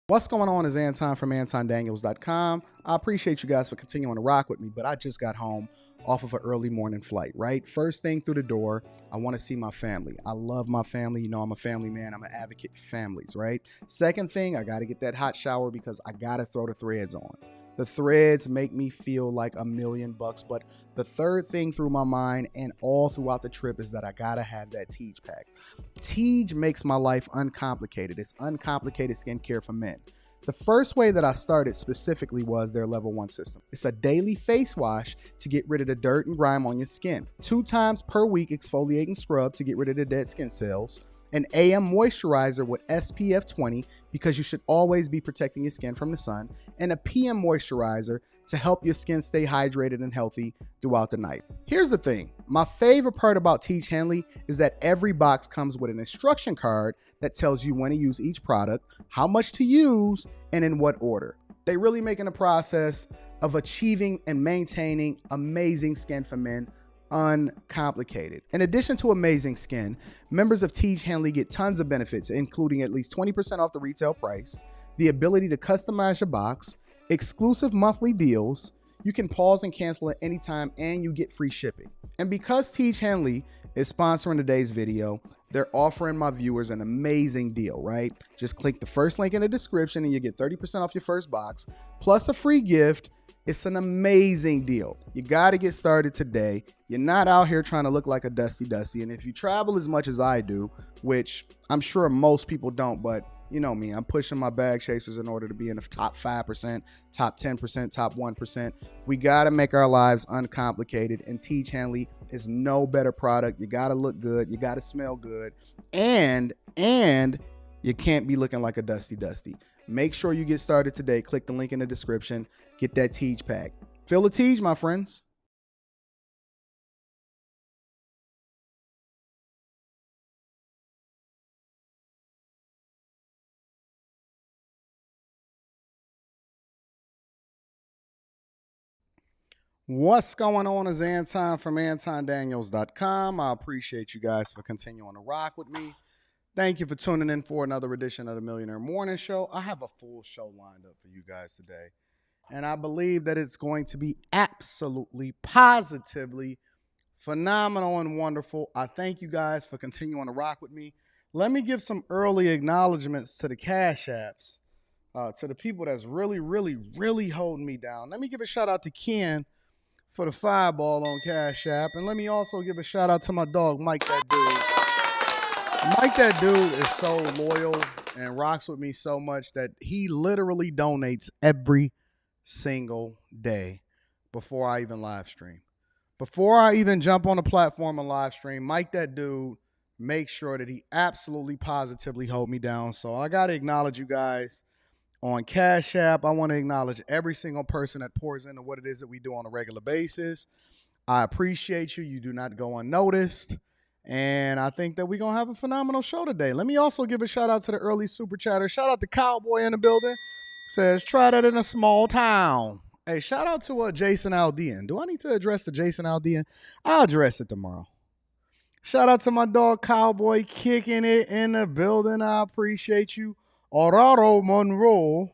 What's going on is Anton from AntonDaniels.com. I appreciate you guys for continuing to rock with me, but I just got home off of an early morning flight, right? First thing through the door, I want to see my family. I love my family. You know, I'm a family man. I'm an advocate for families, right? Second thing, I got to get that hot shower because I got to throw the threads on. The threads make me feel like $1,000,000, but the third thing through my mind and all throughout the trip is that I got to have that Tej pack. Tej makes my life uncomplicated. It's uncomplicated skincare for men. The first way that I started specifically was their level 1 system. It's a daily face wash to get rid of the dirt and grime on your skin. 2 times per week exfoliating scrub to get rid of the dead skin cells. An AM moisturizer with SPF 20 because you should always be protecting your skin from the sun. And a PM moisturizer to help your skin stay hydrated and healthy throughout the night. Here's the thing. My favorite part about Tej Henley is that every box comes with an instruction card that tells you when to use each product, how much to use, and in what order. They really making the process of achieving and maintaining amazing skin for men uncomplicated. In addition to amazing skin, members of Tej Henley get tons of benefits, including at least 20% off the retail price, the ability to customize your box, exclusive monthly deals, you can pause and cancel at any time, and you get free shipping. And because Tej Henley is sponsoring today's video, they're offering my viewers an amazing deal, right? Just click the first link in the description and you get 30% off your first box, plus a free gift. It's an amazing deal. You got to get started today. You're not out here trying to look like a Dusty. And if you travel as much as I do, which I'm sure most people don't, but you know me, I'm pushing my bag chasers in order to be in the top 5%, top 10%, top 1%. We got to make our lives uncomplicated, and Tej Henley is no better product. You got to look good. You got to smell good. And you can't be looking like a Dusty. Make sure you get started today. Click the link in the description. Get that Tej pack. Feel the Tej, my friends. What's going on is Anton from AntonDaniels.com. I appreciate you guys for continuing to rock with me. Thank you for tuning in for another edition of the Millionaire Morning Show. I have a full show lined up for you guys today, and I believe that it's going to be absolutely, positively phenomenal and wonderful. I thank you guys for continuing to rock with me. Let me give some early acknowledgments to the Cash Apps, to the people that's really holding me down. Let me give a shout out to Ken for the fireball on Cash App. And let me also give a shout out to my dog, Mike that dude. Mike that dude is so loyal and rocks with me so much that he literally donates every single day before I even live stream. Before I even jump on the platform and live stream, Mike that dude makes sure that he absolutely positively hold me down. So I got to acknowledge you guys on Cash App. I want to acknowledge every single person that pours into what it is that we do on a regular basis. I appreciate you. You do not go unnoticed. And I think that we're going to have a phenomenal show today. Let me also give a shout out to the early super chatter. Shout out to Cowboy in the building. Says, try that in a small town. Hey, shout out to Jason Aldean. Do I need to address the Jason Aldean? I'll address it tomorrow. Shout out to my dog Cowboy kicking it in the building. I appreciate you. Aurora Monroe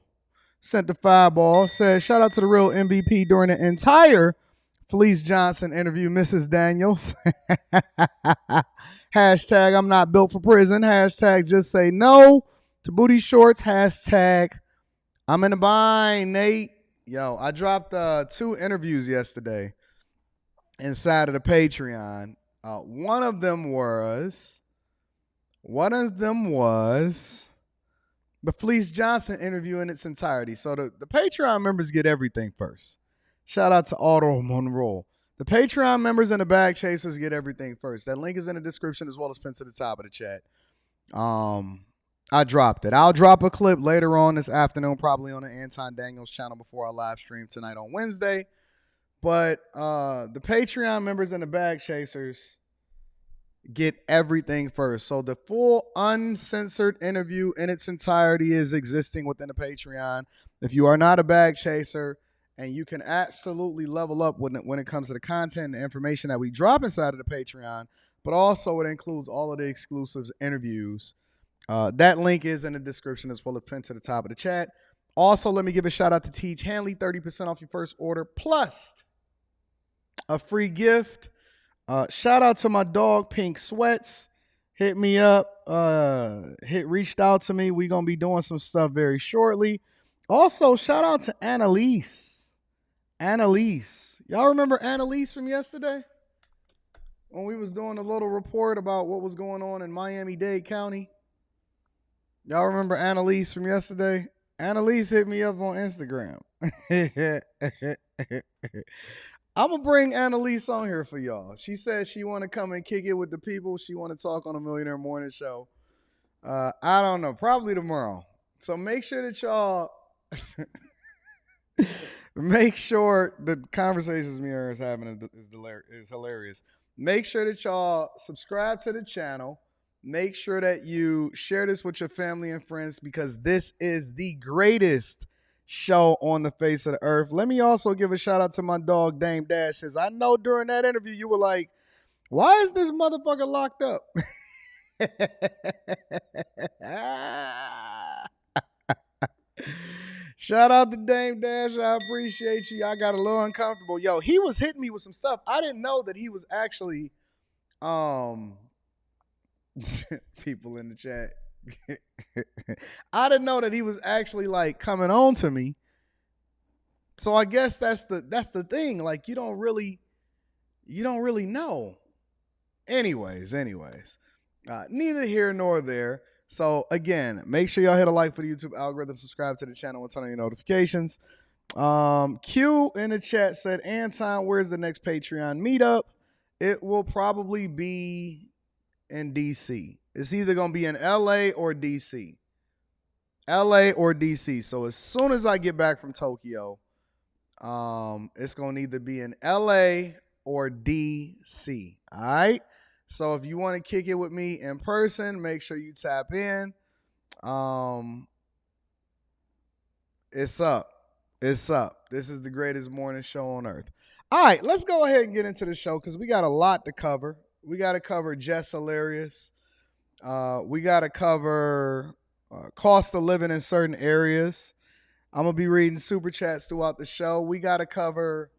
sent the fireball. Says, shout out to the real MVP during the entire Felice Johnson interview, Mrs. Daniels. Hashtag I'm not built for prison. Hashtag just say no to booty shorts. Hashtag I'm in a bind, Nate. Yo, I dropped 2 interviews yesterday inside of the Patreon. One of them was the Felice Johnson interview in its entirety. So the Patreon members get everything first. Shout out to Auto Monroe. The Patreon members and the bag chasers get everything first. That link is in the description as well as pinned to the top of the chat. I dropped it. I'll drop a clip later on this afternoon, probably on the Anton Daniels channel before our live stream tonight on Wednesday. But the Patreon members and the bag chasers get everything first. So the full uncensored interview in its entirety is existing within the Patreon. If you are not a bag chaser, and you can absolutely level up when it comes to the content and the information that we drop inside of the Patreon, but also it includes all of the exclusives, interviews, That link is in the description as well as pinned to the top of the chat. Also, let me give a shout out to Teach Hanley, 30% off your first order, plus a free gift. Shout out to my dog, Pink Sweats. Hit me up. Reached out to me. We're going to be doing some stuff very shortly. Also, shout out to Annelise. Annelise. Y'all remember Annelise from yesterday? When we was doing a little report about what was going on in Miami-Dade County. Y'all remember Annelise from yesterday? Annelise hit me up on Instagram. I'm going to bring Annelise on here for y'all. She said she want to come and kick it with the people. She want to talk on a Millionaire Morning Show. I don't know. Probably tomorrow. So make sure that y'all... make sure the conversations me and her is having is hilarious. Make sure that y'all subscribe to the channel. Make sure that you share this with your family and friends because this is the greatest show on the face of the earth. Let me also give a shout out to my dog, Dame Dash. I know during that interview you were like, why is this motherfucker locked up? Shout out to Dame Dash. I appreciate you. I got a little uncomfortable. Yo, he was hitting me with some stuff. I didn't know that he was actually people in the chat. I didn't know that he was actually like coming on to me. So I guess that's the thing. Like you don't really know. Anyways, neither here nor there. So again, make sure y'all hit a like for the YouTube algorithm, subscribe to the channel, and turn on your notifications. Q in the chat said, Anton, where's the next Patreon meetup? It will probably be in DC. It's either gonna be in LA or DC. LA or DC. So as soon as I get back from Tokyo, it's gonna either be in LA or DC. All right. So if you want to kick it with me in person, make sure you tap in. It's up. It's up. This is the greatest morning show on earth. All right, let's go ahead and get into the show because we got a lot to cover. We got to cover Jess Hilarious. We got to cover cost of living in certain areas. I'm going to be reading super chats throughout the show. We got to cover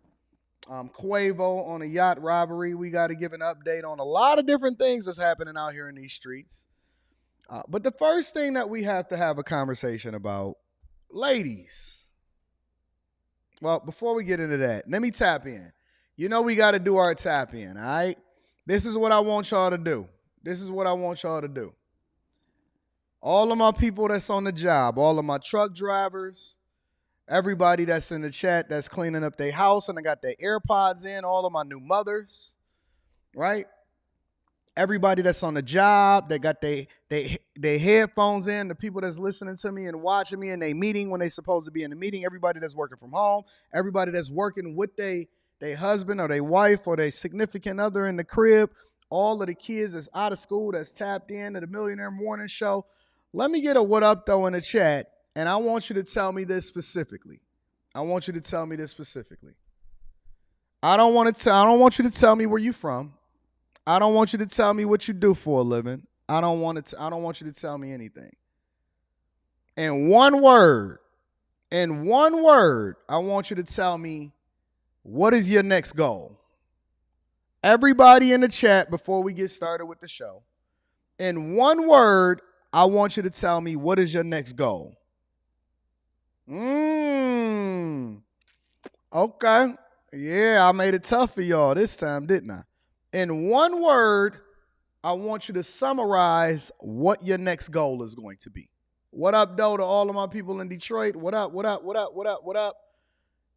Quavo on a yacht robbery. We got to give an update on a lot of different things that's happening out here in these streets. But the first thing that we have to have a conversation about, ladies. Well, before we get into that, let me tap in. You know we got to do our tap in, all right? This is what I want y'all to do. This is what I want y'all to do. All of my people that's on the job, all of my truck drivers, everybody that's in the chat that's cleaning up their house and they got their AirPods in, all of my new mothers, right? Everybody that's on the job, they got their headphones in, the people that's listening to me and watching me in their meeting when they supposed to be in the meeting, everybody that's working from home, everybody that's working with their husband or their wife or their significant other in the crib, all of the kids that's out of school that's tapped in to the Millionaire Morning Show. Let me get a what up though in the chat. And I want you to tell me this specifically. I want you to tell me this specifically. I don't want you to tell me where you from. I don't want you to tell me what you do for a living. I don't want you to tell me anything. In one word, I want you to tell me what is your next goal. Everybody in the chat before we get started with the show. In one word, I want you to tell me what is your next goal. Okay. Yeah, I made it tough for y'all this time, didn't I? In one word, I want you to summarize what your next goal is going to be. What up, though, to all of my people in Detroit? What up?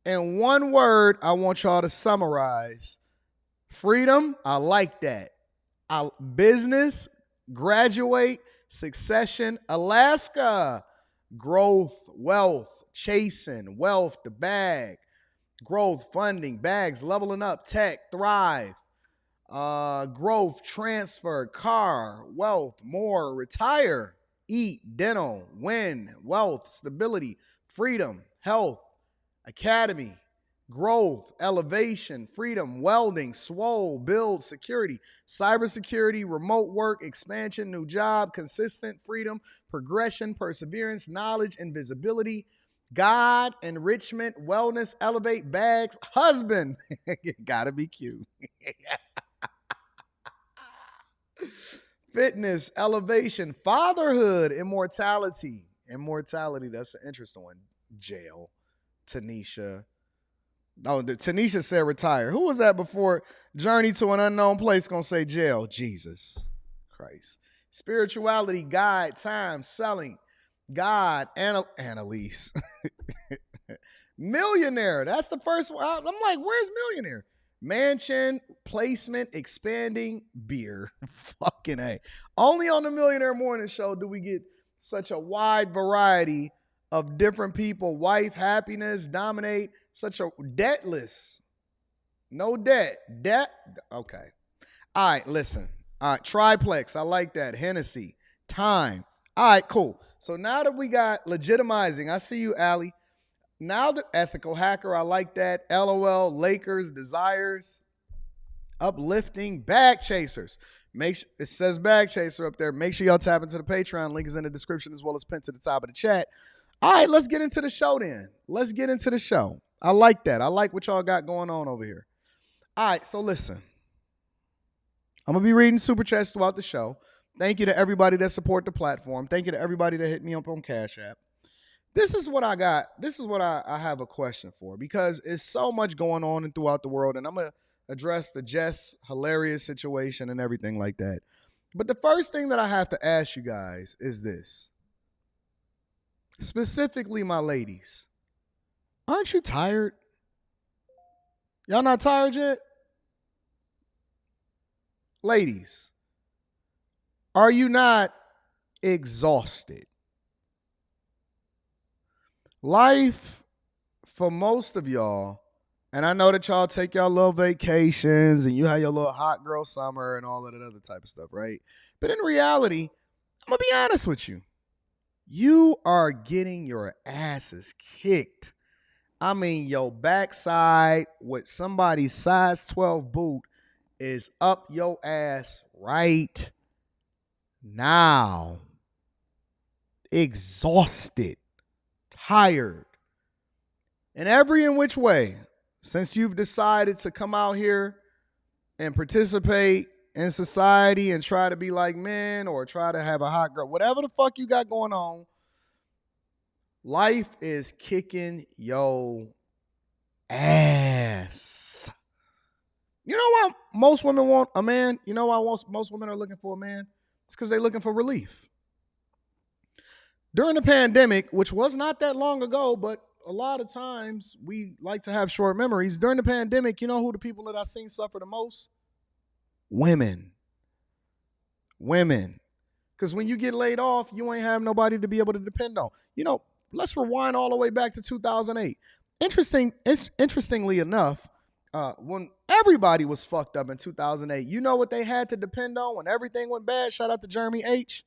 In one word, I want y'all to summarize. Freedom, I like that. Business, graduate, succession, Alaska, growth, wealth, chasing, wealth, the bag, growth, funding, bags, leveling up, tech, thrive, growth, transfer, car, wealth, more, retire, eat, dental, win, wealth, stability, freedom, health, academy, growth, elevation, freedom, welding, swole, build, security, cybersecurity, remote work, expansion, new job, consistent, freedom, progression, perseverance, knowledge, invisibility, God, enrichment, wellness, elevate, bags, husband. Gotta be cute. Fitness, elevation, fatherhood, immortality. Immortality, that's an interesting one. Jail, Tanisha. Oh, Tanisha said retire. Who was that before? Journey to an unknown place gonna say jail. Jesus Christ. Spirituality, guide, time, selling, God, Annelise. Millionaire. That's the first one. I'm like, where's millionaire? Mansion, placement, expanding, beer. Fucking A. Only on the Millionaire Morning Show do we get such a wide variety of different people. Wife, happiness, dominate, such a debtless. No debt. Debt. Okay. All right, listen. All right, triplex. I like that. Hennessy. Time. All right, cool. So now that we got legitimizing, I see you, Allie. Now the ethical hacker, I like that. LOL, Lakers, desires, uplifting, bag chasers. It says bag chaser up there. Make sure y'all tap into the Patreon. Link is in the description as well as pinned to the top of the chat. All right, let's get into the show then. Let's get into the show. I like that. I like what y'all got going on over here. All right, so listen. I'm going to be reading super chats throughout the show. Thank you to everybody that support the platform. Thank you to everybody that hit me up on Cash App. This is what I got. This is what I have a question for, because it's so much going on throughout the world, and I'm going to address the Jess hilarious situation and everything like that. But the first thing that I have to ask you guys is this. Specifically, my ladies, aren't you tired? Y'all not tired yet? Ladies, are you not exhausted? Life, for most of y'all, and I know that y'all take y'all little vacations and you have your little hot girl summer and all of that other type of stuff, right? But in reality, I'm going to be honest with you. You are getting your asses kicked. I mean, your backside with somebody's size 12 boot is up your ass right now. Exhausted. Tired. In every in which way, since you've decided to come out here and participate in society and try to be like men or try to have a hot girl, whatever the fuck you got going on, life is kicking your ass. You know why most women want a man? You know why most women are looking for a man? It's because they're looking for relief. During the pandemic, which was not that long ago, but a lot of times we like to have short memories. During the pandemic, you know who the people that I've seen suffer the most? Women. Because when you get laid off, you ain't have nobody to be able to depend on. You know, let's rewind all the way back to 2008. Interestingly enough, when everybody was fucked up in 2008, you know what they had to depend on when everything went bad? Shout out to Jeremy H.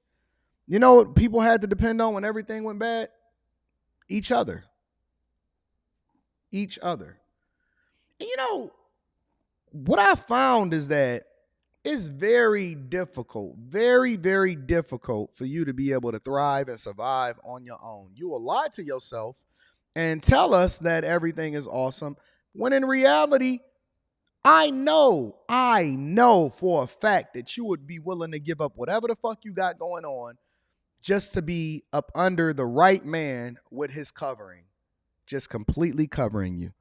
You know what people had to depend on when everything went bad? Each other. And you know, what I found is that it's very difficult, very, very difficult for you to be able to thrive and survive on your own. You will lie to yourself and tell us that everything is awesome, when in reality, I know for a fact that you would be willing to give up whatever the fuck you got going on just to be up under the right man with his covering, just completely covering you.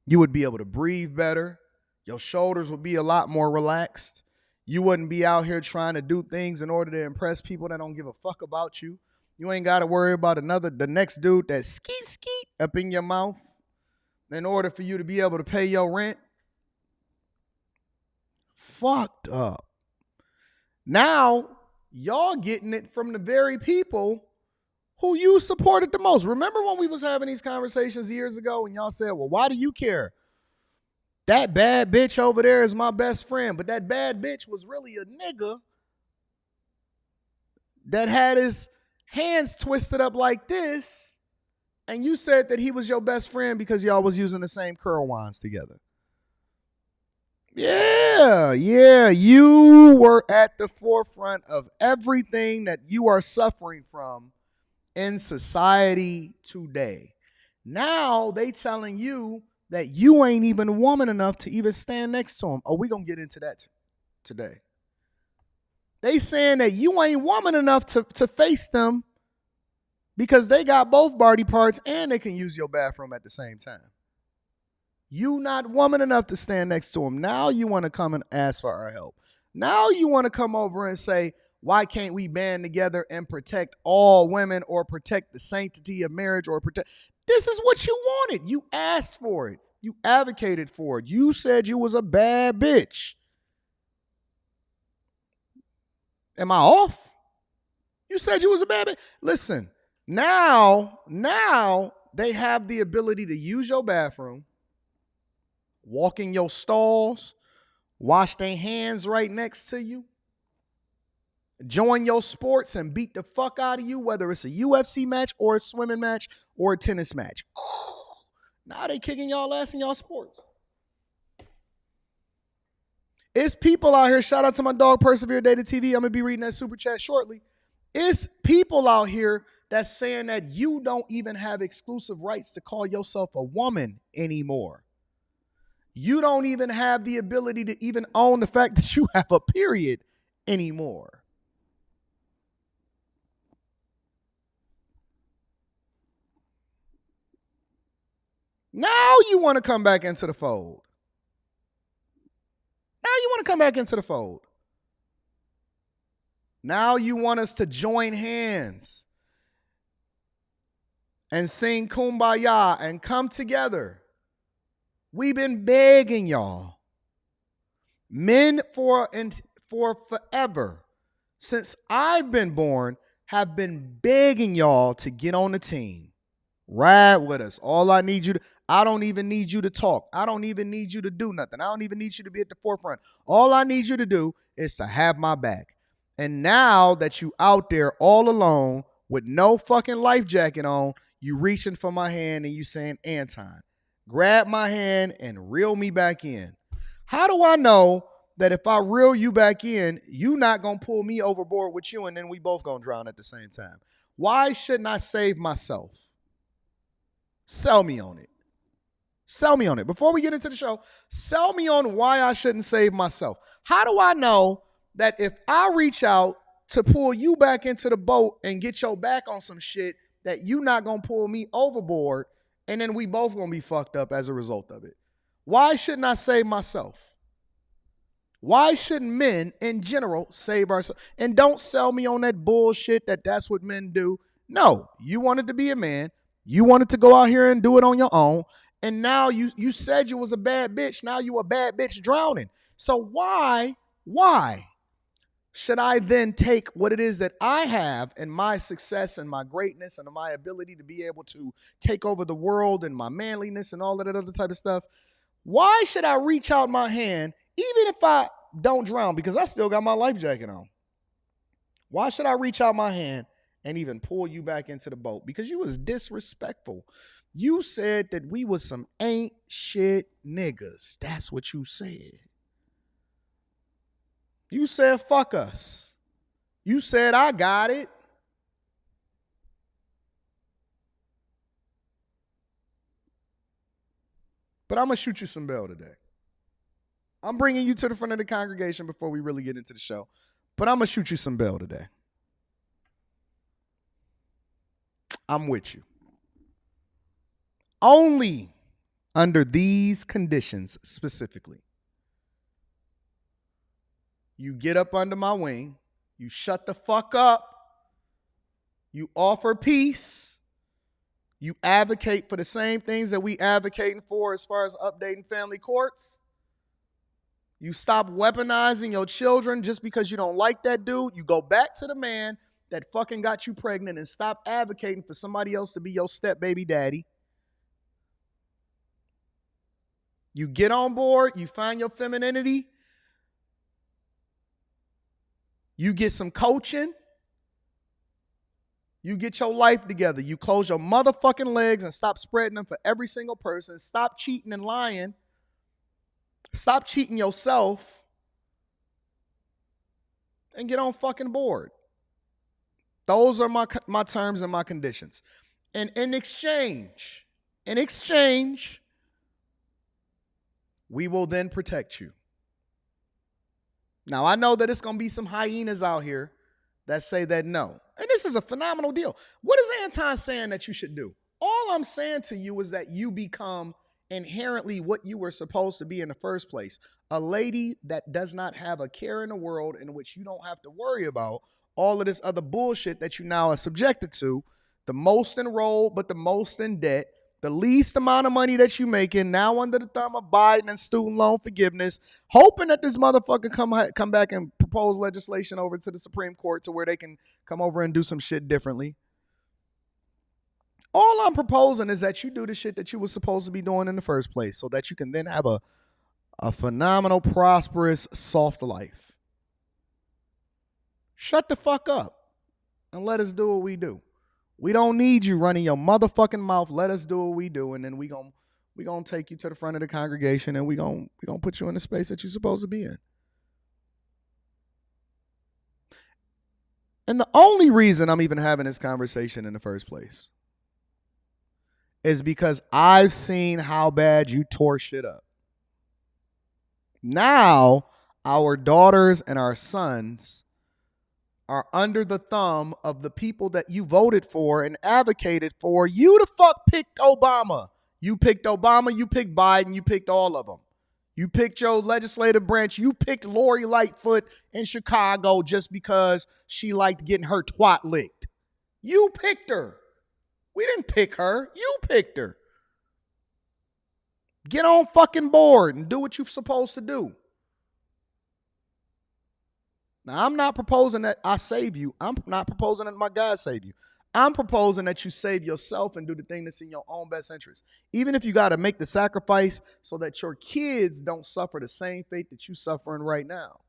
You would be able to breathe better. Your shoulders would be a lot more relaxed. You wouldn't be out here trying to do things in order to impress people that don't give a fuck about you. You ain't got to worry about the next dude that skeet up in your mouth in order for you to be able to pay your rent. Fucked up. Now, y'all getting it from the very people who you supported the most. Remember when we was having these conversations years ago and y'all said, well, why do you care? That bad bitch over there is my best friend. But that bad bitch was really a nigga that had his hands twisted up like this And you said that he was your best friend because y'all was using the same curl wands together. Yeah. You were at the forefront of everything that you are suffering from in society today. Now they telling you that you ain't even woman enough to even stand next to him. Oh, we gonna get into that today. They saying that you ain't woman enough to face them because they got both body parts and they can use your bathroom at the same time. You not woman enough to stand next to him. Now you want to come and ask for our help. Now you want to come over and say, why can't we band together and protect all women or protect the sanctity of marriage or protect? This is what you wanted. You asked for it. You advocated for it. You said you was a bad bitch. Am I off? You said you was a bad bitch. Listen, now they have the ability to use your bathroom, walk in your stalls, wash their hands right next to you, join your sports and beat the fuck out of you, whether it's a UFC match or a swimming match or a tennis match. Now they kicking y'all ass in y'all sports. It's people out here, shout out to my dog Persevere Data TV, I'm going to be reading that super chat shortly. It's people out here that's saying that you don't even have exclusive rights to call yourself a woman anymore. You don't even have the ability to even own the fact that you have a period anymore. Now you want to come back into the fold. Now you want to come back into the fold. Now you want us to join hands and sing Kumbaya and come together. We've been begging y'all. Men for forever, since I've been born, have been begging y'all to get on the team. Ride with us. All I need you to, I don't even need you to talk. I don't even need you to do nothing. I don't even need you to be at the forefront. All I need you to do is to have my back. And now that you out there all alone with no fucking life jacket on, you reaching for my hand and you saying, Anton, grab my hand and reel me back in. How do I know that if I reel you back in, you not going to pull me overboard with you and then we both going to drown at the same time? Why shouldn't I save myself? Sell me on it. Sell me on it. Before we get into the show, sell me on why I shouldn't save myself. How do I know that if I reach out to pull you back into the boat and get your back on some shit, that you not going to pull me overboard and then we both going to be fucked up as a result of it? Why shouldn't I save myself? Why shouldn't men in general save ourselves? And don't sell me on that bullshit that that's what men do. No, you wanted to be a man. You wanted to go out here and do it on your own. And now you said you was a bad bitch. Now you a bad bitch drowning. So why should I then take what it is that I have and my success and my greatness and my ability to be able to take over the world and my manliness and all of that other type of stuff? Why should I reach out my hand even if I don't drown because I still got my life jacket on? Why should I reach out my hand and even pull you back into the boat? Because you was disrespectful. You said that we was some ain't shit niggas. That's what you said. You said fuck us. You said I got it. But I'm going to shoot you some bail today. I'm bringing you to the front of the congregation before we really get into the show. But I'm going to shoot you some bail today. I'm with you. Only under these conditions specifically. You get up under my wing. You shut the fuck up. You offer peace. You advocate for the same things that we advocating for as far as updating family courts. You stop weaponizing your children just because you don't like that dude. You go back to the man that fucking got you pregnant and stop advocating for somebody else to be your step baby daddy. You get on board. You find your femininity. You get some coaching. You get your life together. You close your motherfucking legs and stop spreading them for every single person. Stop cheating and lying. Stop cheating yourself and get on fucking board. Those are my terms and my conditions. And in exchange, we will then protect you. Now, I know that it's going to be some hyenas out here that say that no. And this is a phenomenal deal. What is Anton saying that you should do? All I'm saying to you is that you become inherently what you were supposed to be in the first place. A lady that does not have a care in the world, in which you don't have to worry about all of this other bullshit that you now are subjected to. The most enrolled, but the most in debt. The least amount of money that you're making, now under the thumb of Biden and student loan forgiveness, hoping that this motherfucker come back and propose legislation over to the Supreme Court to where they can come over and do some shit differently. All I'm proposing is that you do the shit that you were supposed to be doing in the first place so that you can then have a phenomenal, prosperous, soft life. Shut the fuck up and let us do what we do. We don't need you running your motherfucking mouth. Let us do what we do, and then we gonna take you to the front of the congregation, and we gonna put you in the space that you're supposed to be in. And the only reason I'm even having this conversation in the first place is because I've seen how bad you tore shit up. Now, our daughters and our sons are under the thumb of the people that you voted for and advocated for. You the fuck picked Obama. You picked Obama, you picked Biden, you picked all of them. You picked your legislative branch. You picked Lori Lightfoot in Chicago just because she liked getting her twat licked. You picked her. We didn't pick her. You picked her. Get on fucking board and do what you're supposed to do. Now, I'm not proposing that I save you. I'm not proposing that my God save you. I'm proposing that you save yourself and do the thing that's in your own best interest. Even if you got to make the sacrifice so that your kids don't suffer the same fate that you're suffering right now.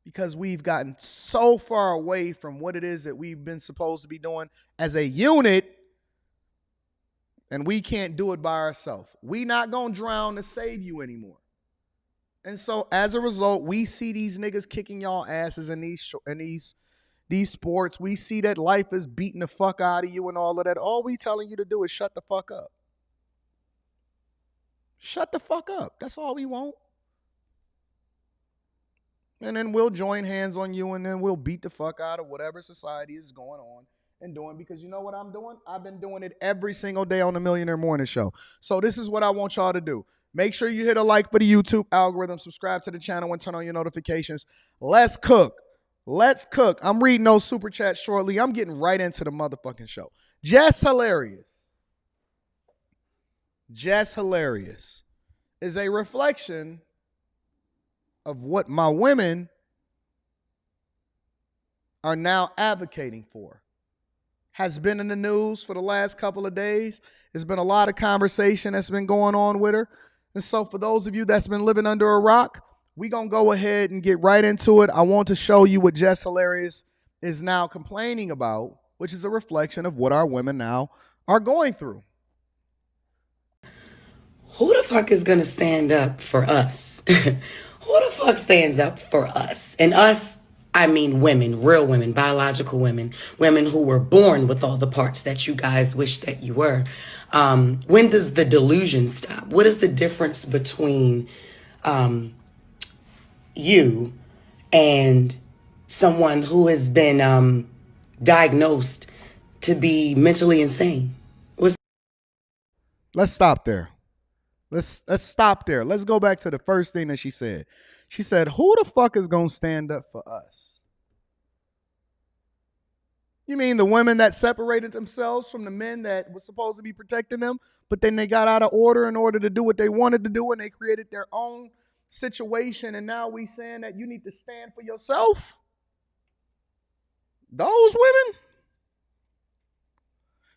Because we've gotten so far away from what it is that we've been supposed to be doing as a unit, and we can't do it by ourselves. We not going to drown to save you anymore. And so as a result, we see these niggas kicking y'all asses in these sports. We see that life is beating the fuck out of you and all of that. All we telling you to do is shut the fuck up. Shut the fuck up. That's all we want. And then we'll join hands on you, and then we'll beat the fuck out of whatever society is going on and doing. Because you know what I'm doing? I've been doing it every single day on the Millionaire Morning Show. So this is what I want y'all to do. Make sure you hit a like for the YouTube algorithm. Subscribe to the channel and turn on your notifications. Let's cook. Let's cook. I'm reading those super chats shortly. I'm getting right into the motherfucking show. Jess Hilarious. Jess Hilarious is a reflection of what my women are now advocating for. Has been in the news for the last couple of days. There's been a lot of conversation that's been going on with her. And so for those of you that's been living under a rock, we're going to go ahead and get right into it. I want to show you what Jess Hilarious is now complaining about, which is a reflection of what our women now are going through. Who the fuck is going to stand up for us? Who the fuck stands up for us? And us, I mean women, real women, biological women, women who were born with all the parts that you guys wish that you were. When does the delusion stop? What is the difference between you and someone who has been diagnosed to be mentally insane? Let's stop there. Let's stop there. Let's go back to the first thing that she said. She said, who the fuck is going to stand up for us? You mean the women that separated themselves from the men that were supposed to be protecting them, but then they got out of order in order to do what they wanted to do, and they created their own situation, and now we saying that you need to stand for yourself? Those women?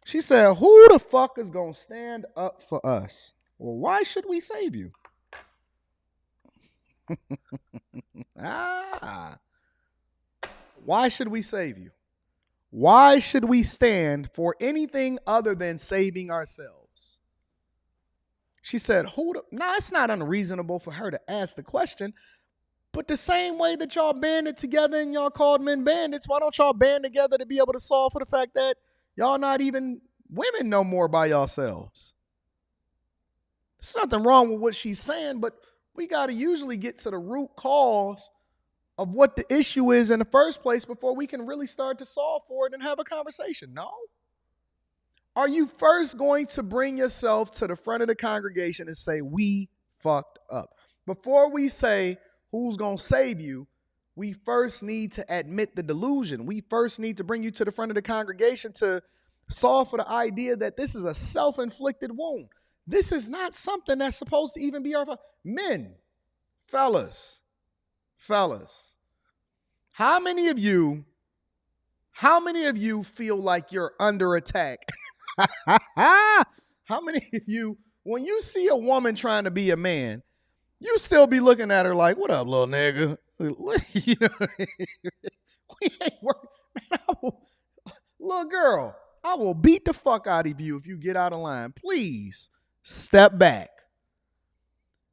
She said, who the fuck is going to stand up for us? Well, why should we save you? Why should we save you? Why should we stand for anything other than saving ourselves? She said, it's not unreasonable for her to ask the question, but the same way that y'all banded together and y'all called men bandits, why don't y'all band together to be able to solve for the fact that y'all not even women no more by yourselves? There's nothing wrong with what she's saying, but we got to usually get to the root cause of what the issue is in the first place before we can really start to solve for it and have a conversation. No? Are you first going to bring yourself to the front of the congregation and say, we fucked up? Before we say who's going to save you, we first need to admit the delusion. We first need to bring you to the front of the congregation to solve for the idea that this is a self-inflicted wound. This is not something that's supposed to even be our fault. Men, fellas, how many of you feel like you're under attack? How many of you, when you see a woman trying to be a man, you still be looking at her like, what up, little nigga? You know, we ain't working. Little girl, I will beat the fuck out of you if you get out of line. Please step back.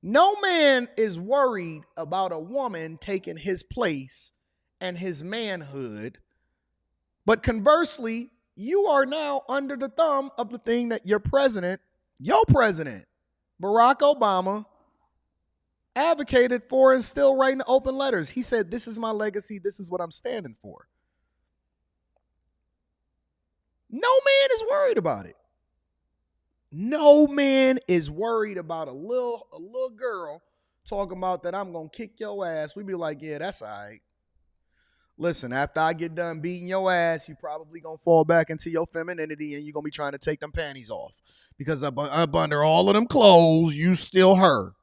No man is worried about a woman taking his place and his manhood. But conversely, you are now under the thumb of the thing that your president, Barack Obama, advocated for and still writing open letters. He said, this is my legacy. This is what I'm standing for. No man is worried about it. No man is worried about a little girl talking about that I'm going to kick your ass. We be like, yeah, that's all right. Listen, after I get done beating your ass, you probably going to fall back into your femininity and you're going to be trying to take them panties off. Because up under all of them clothes, you still her.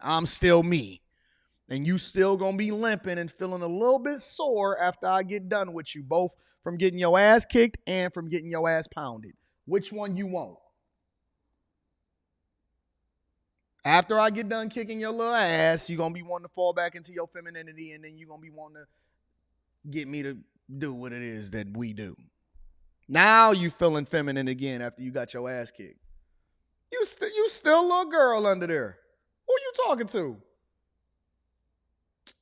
I'm still me. And you still going to be limping and feeling a little bit sore after I get done with you, both from getting your ass kicked and from getting your ass pounded. Which one you want? After I get done kicking your little ass, you're going to be wanting to fall back into your femininity, and then you're going to be wanting to get me to do what it is that we do. Now you feeling feminine again after you got your ass kicked. You still a little girl under there. Who you talking to?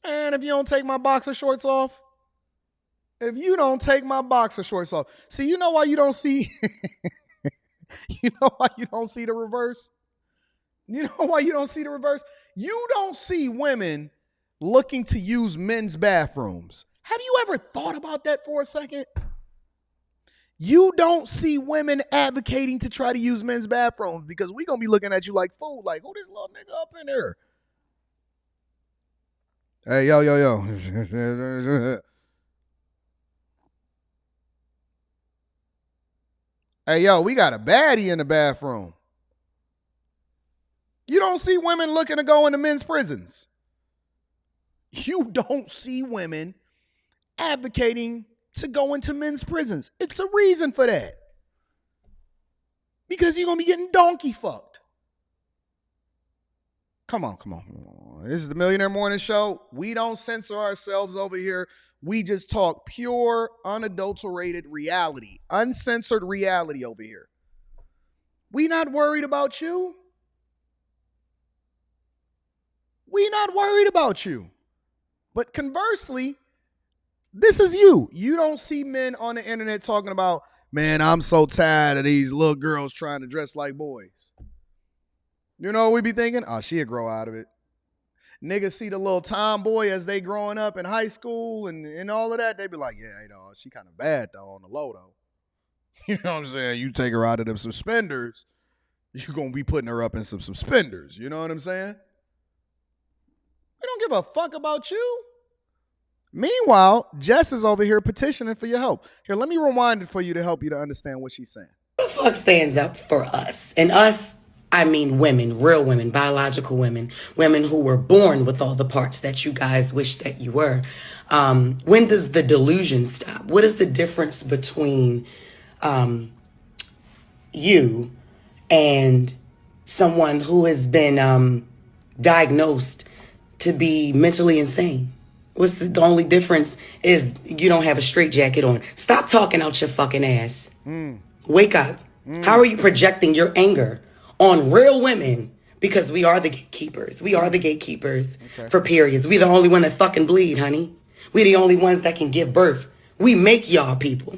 And if you don't take my boxer shorts off, see, you know why you don't see, you know why you don't see the reverse? You know why you don't see the reverse? You don't see women looking to use men's bathrooms. Have you ever thought about that for a second? You don't see women advocating to try to use men's bathrooms because we're going to be looking at you like fool, like, who this little nigga up in there? Hey, yo. Hey, yo, we got a baddie in the bathroom. You don't see women looking to go into men's prisons. You don't see women advocating to go into men's prisons. It's a reason for that. Because you're going to be getting donkey fucked. Come on. This is the Millionaire Morning Show. We don't censor ourselves over here. We just talk pure, unadulterated reality. Uncensored reality over here. We not worried about you. We not worried about you. But conversely, this is you. You don't see men on the internet talking about, man, I'm so tired of these little girls trying to dress like boys. You know what we be thinking? Oh, she'll grow out of it. Niggas see the little tomboy as they growing up in high school and all of that. They be like, yeah, you know, she kind of bad though on the low though. You know what I'm saying? You take her out of them suspenders, you're going to be putting her up in some suspenders. You know what I'm saying? We don't give a fuck about you. Meanwhile, Jess is over here petitioning for your help. Here, let me rewind it for you to help you to understand what she's saying. Who the fuck stands up for us? And us, I mean women, real women, biological women, women who were born with all the parts that you guys wish that you were. When does the delusion stop? What is the difference between you and someone who has been diagnosed to be mentally insane? The only difference is you don't have a straight jacket on. Stop talking out your fucking ass. Wake up. How are you projecting your anger on real women? Because we are the gatekeepers. We are the gatekeepers for periods. We the only one that fucking bleed, honey. We the only ones that can give birth. We make y'all people.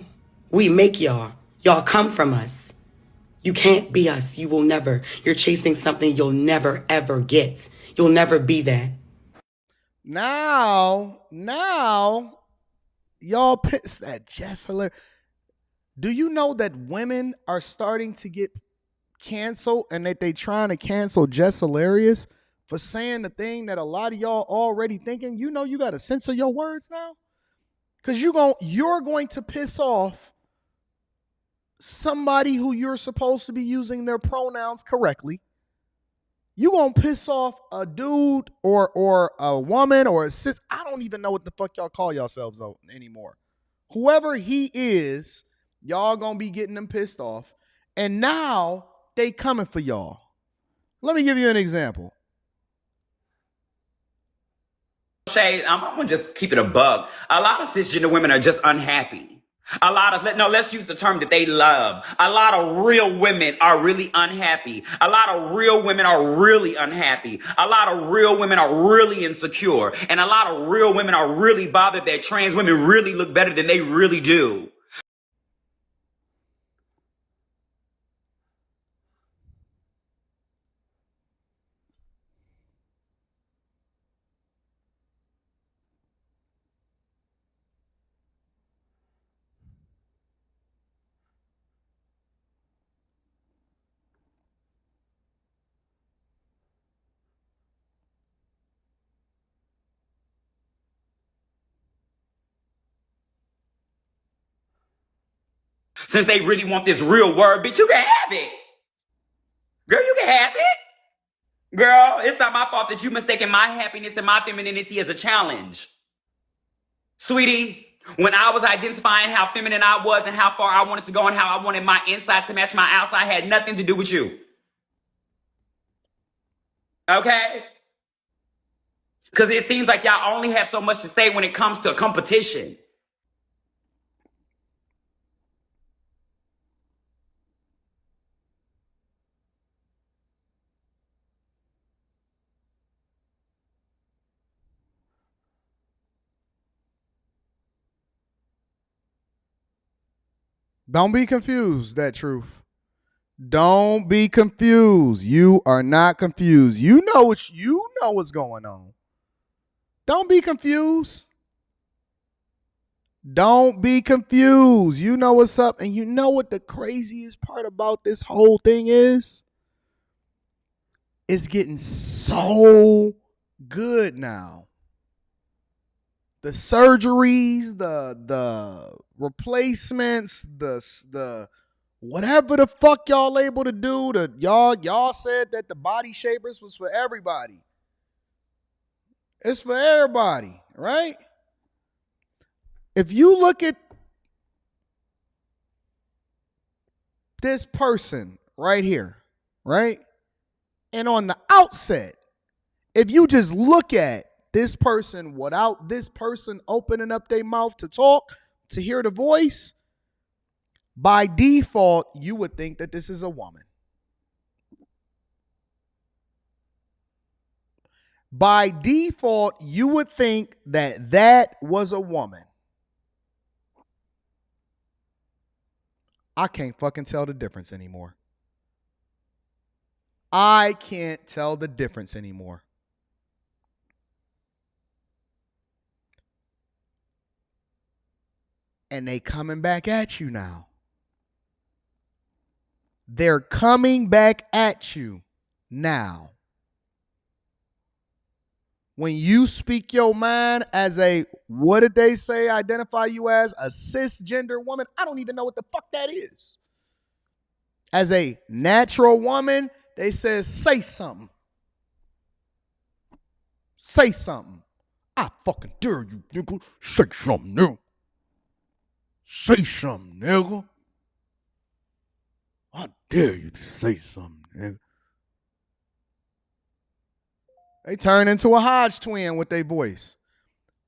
We make y'all. Y'all come from us. You can't be us. You will never. You're chasing something you'll never, ever get. You'll never be that. Now, y'all pissed at Jess. Do you know that women are starting to get canceled and that they trying to cancel Jess Hilarious for saying the thing that a lot of y'all already thinking? You know you got to censor your words now? Because you're going to piss off somebody who you're supposed to be using their pronouns correctly. You gonna piss off a dude or a woman or a sis. I don't even know what the fuck y'all call yourselves anymore. Whoever he is, y'all gonna be getting them pissed off. And now they coming for y'all. Let me give you an example. Shade, I'm gonna just keep it a bug. A lot of cisgender women are just unhappy. Let's use the term that they love. A lot of real women are really unhappy. A lot of real women are really unhappy. A lot of real women are really insecure. And a lot of real women are really bothered that trans women really look better than they really do. Since they really want this real word, bitch, you can have it. Girl, you can have it. Girl, it's not my fault that you mistaken my happiness and my femininity as a challenge. Sweetie, when I was identifying how feminine I was and how far I wanted to go and how I wanted my inside to match my outside had nothing to do with you. Okay? Because it seems like y'all only have so much to say when it comes to competition. Don't be confused, that truth. Don't be confused. You are not confused. You know what's going on. Don't be confused. Don't be confused. You know what's up. And you know what the craziest part about this whole thing is? It's getting so good now. The surgeries, the replacements, the whatever the fuck y'all able to do, y'all said that the body shapers was for everybody. It's for everybody, right? If you look at this person right here, right? And on the outset, if you just look at this person without this person opening up their mouth to talk, to hear the voice, by default, you would think that this is a woman. By default, you would think that that was a woman. I can't fucking tell the difference anymore. I can't tell the difference anymore. And they coming back at you now. They're coming back at you now. When you speak your mind as a, what did they say, identify you as a cisgender woman? I don't even know what the fuck that is. As a natural woman, they say, say something. Say something. I fucking dare you, nigga. Say something, nigga. Say something, nigga. I dare you to say something, nigga. They turn into a Hodge twin with their voice.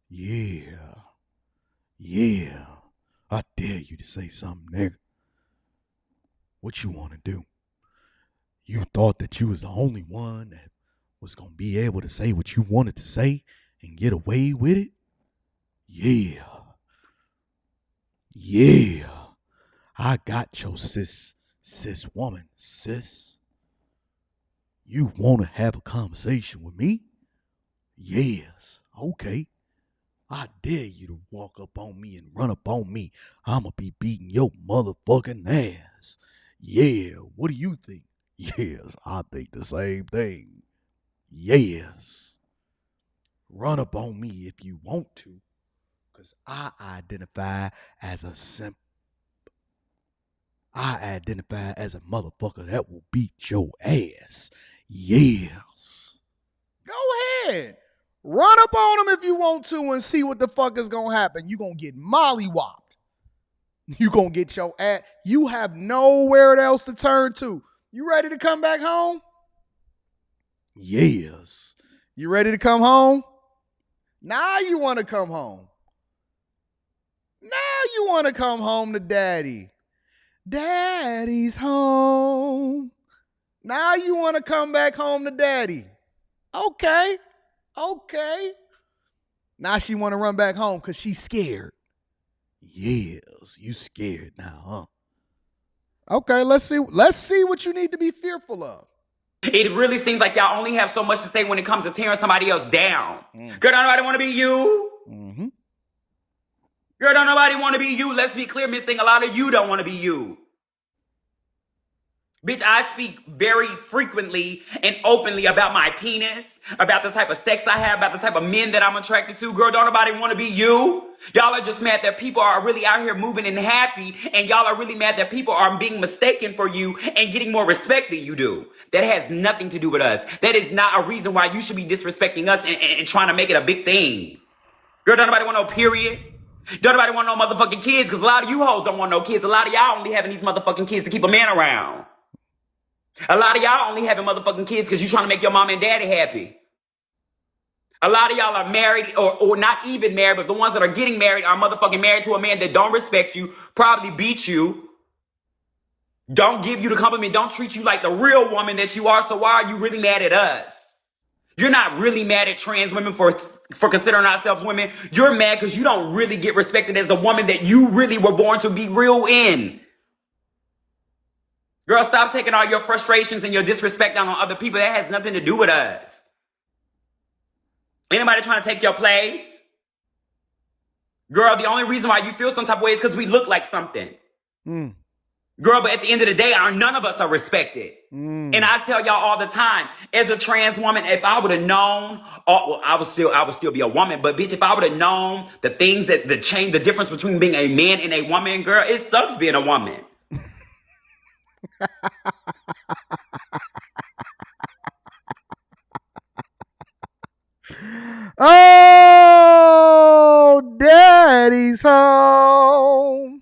Yeah. Yeah. I dare you to say something, nigga. What you want to do? You thought that you was the only one that was going to be able to say what you wanted to say and get away with it? Yeah. Yeah. I got your cis woman, sis. You want to have a conversation with me? Yes. Okay. I dare you to walk up on me and run up on me. I'ma be beating your motherfucking ass. Yeah. What do you think? Yes, I think the same thing. Yes. Run up on me if you want to, because I identify as a motherfucker that will beat your ass. Yes. Go ahead. Run up on them if you want to and see what the fuck is going to happen. You going to get mollywopped. You going to get your ass. You have nowhere else to turn to. You ready to come back home? Yes. You ready to come home? Now you want to come home. Now you want to come home to daddy. Daddy's home. Now you want to come back home to daddy. Okay. Now she want to run back home because she's scared. Yes, you scared now, huh? Okay, let's see what you need to be fearful of. It really seems like y'all only have so much to say when it comes to tearing somebody else down. Girl, don't nobody want to be you. Mm-hmm. Girl, don't nobody want to be you. Let's be clear, Miss Thing. A lot of you don't want to be you. Bitch, I speak very frequently and openly about my penis, about the type of sex I have, about the type of men that I'm attracted to. Girl, don't nobody want to be you. Y'all are just mad that people are really out here moving and happy, and y'all are really mad that people are being mistaken for you and getting more respect than you do. That has nothing to do with us. That is not a reason why you should be disrespecting us and trying to make it a big thing. Girl, don't nobody want no period. Don't nobody want no motherfucking kids, because a lot of you hoes don't want no kids. A lot of y'all only having these motherfucking kids to keep a man around. A lot of y'all only having motherfucking kids because you trying to make your mom and daddy happy. A lot of y'all are married or not even married, but the ones that are getting married are motherfucking married to a man that don't respect you, probably beat you, don't give you the compliment, don't treat you like the real woman that you are. So why are you really mad at us? You're not really mad at trans women for considering ourselves women. You're mad because you don't really get respected as the woman that you really were born to be real in. Girl, stop taking all your frustrations and your disrespect down on other people. That has nothing to do with us. Anybody trying to take your place? Girl, the only reason why you feel some type of way is because we look like something. Girl, but at the end of the day, none of us are respected. And I tell y'all all the time, as a trans woman, if I would have known, I would still be a woman. But bitch, if I would have known the things the difference between being a man and a woman, girl, it sucks being a woman. Oh, daddy's home.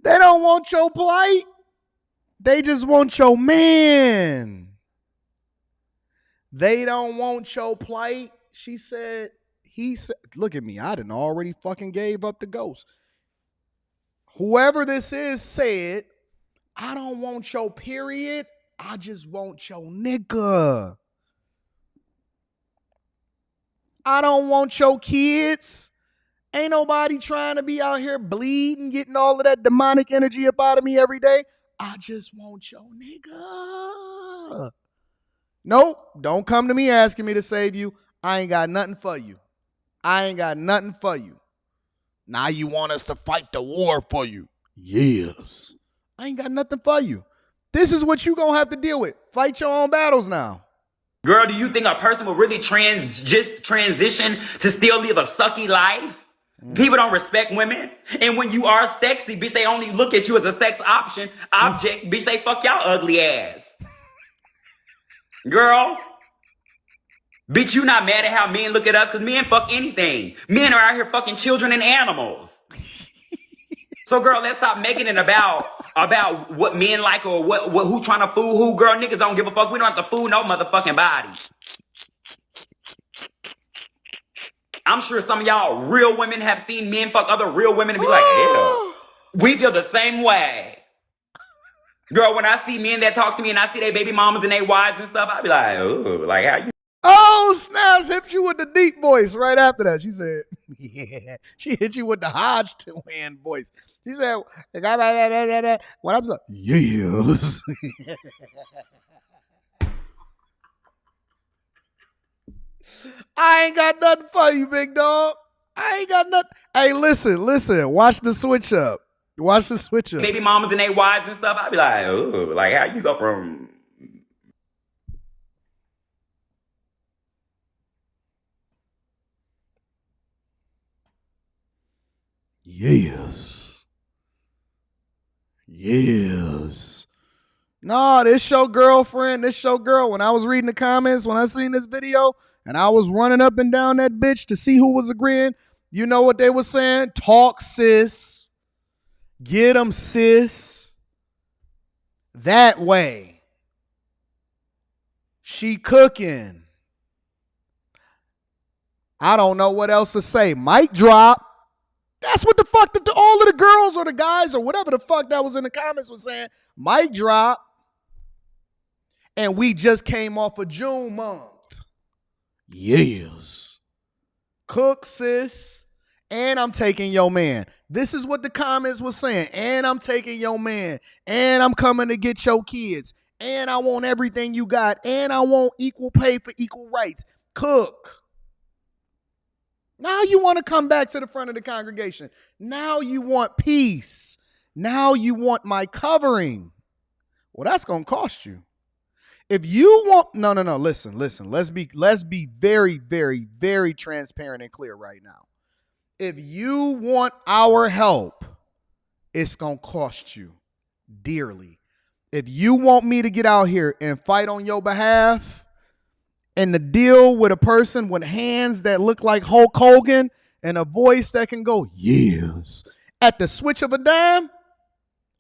They don't want your plight. They just want your man. They don't want your plight. She said, he said, look at me. I done already fucking gave up the ghost. Whoever this is said, I don't want your period. I just want your nigga. I don't want your kids. Ain't nobody trying to be out here bleeding, getting all of that demonic energy up out of me every day. I just want your nigga. Nope, don't come to me asking me to save you. I ain't got nothing for you. I ain't got nothing for you. Now you want us to fight the war for you. Yes. I ain't got nothing for you. This is what you gonna have to deal with. Fight your own battles now. Girl, do you think a person will really transition to still live a sucky life? People don't respect women. And when you are sexy, bitch, they only look at you as a sex object. Bitch, they fuck y'all ugly ass. Girl. Bitch, you not mad at how men look at us, because men fuck anything. Men are out here fucking children and animals. So girl, let's stop making it about, about what men like or what who trying to fool who. Girl, niggas don't give a fuck. We don't have to fool no motherfucking body. I'm sure some of y'all real women have seen men fuck other real women and be like, ew. We feel the same way. Girl, when I see men that talk to me and I see their baby mamas and their wives and stuff, I be like, ooh, like how you. Oh, snaps, hit you with the deep voice right after that. She said, yeah. She hit you with the Hodgson voice. She said, what I'm like, yes. I ain't got nothing for you, big dog. I ain't got nothing. Hey, listen. Watch the switch up. Baby mamas and their wives and stuff, I be like, ooh, like how you go from. Yes. No, this your girlfriend. This your girl. When I was reading the comments, when I seen this video, and I was running up and down that bitch to see who was agreeing, you know what they were saying? Talk, sis. Get them, sis. That way. She cooking. I don't know what else to say. Mic drop. That's what the fuck all of the girls or the guys or whatever the fuck that was in the comments was saying. Mic drop. And we just came off of June month. Yes. Cook, sis. And I'm taking your man. This is what the comments was saying. And I'm taking your man. And I'm coming to get your kids. And I want everything you got. And I want equal pay for equal rights. Cook. Now you want to come back to the front of the congregation. Now you want peace. Now you want my covering. Well, that's going to cost you. If you want, no, listen. Let's be very, very, very transparent and clear right now. If you want our help, it's going to cost you dearly. If you want me to get out here and fight on your behalf and to deal with a person with hands that look like Hulk Hogan and a voice that can go, yes, at the switch of a dime,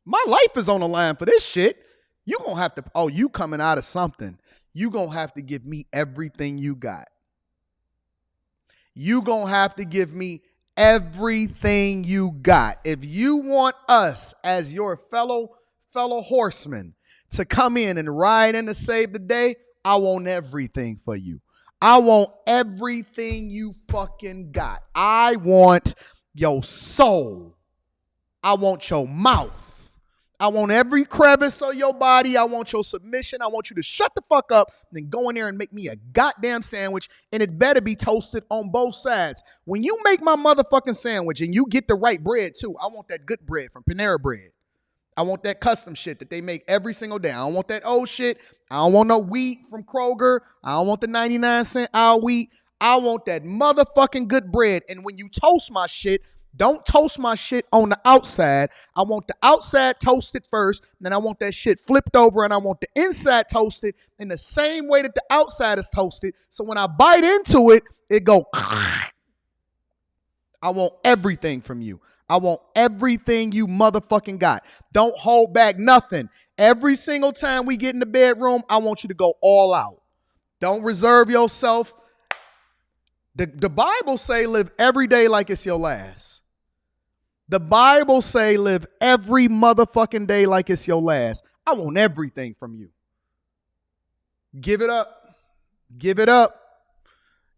my life is on the line for this shit. You gonna have to, you coming out of something. You gonna have to give me everything you got. You gonna have to give me everything you got. If you want us as your fellow horsemen to come in and ride in to save the day, I want everything for you. I want everything you fucking got. I want your soul. I want your mouth. I want every crevice of your body. I want your submission. I want you to shut the fuck up and then go in there and make me a goddamn sandwich, and it better be toasted on both sides. When you make my motherfucking sandwich and you get the right bread too, I want that good bread from Panera Bread. I want that custom shit that they make every single day. I don't want that old shit. I don't want no wheat from Kroger. I don't want the 99-cent our wheat. I want that motherfucking good bread. And when you toast my shit, don't toast my shit on the outside. I want the outside toasted first, then I want that shit flipped over, and I want the inside toasted in the same way that the outside is toasted. So when I bite into it, it go. I want everything from you. I want everything you motherfucking got. Don't hold back nothing. Every single time we get in the bedroom, I want you to go all out. Don't reserve yourself. The Bible say live every day like it's your last. The Bible say live every motherfucking day like it's your last. I want everything from you. Give it up. Give it up.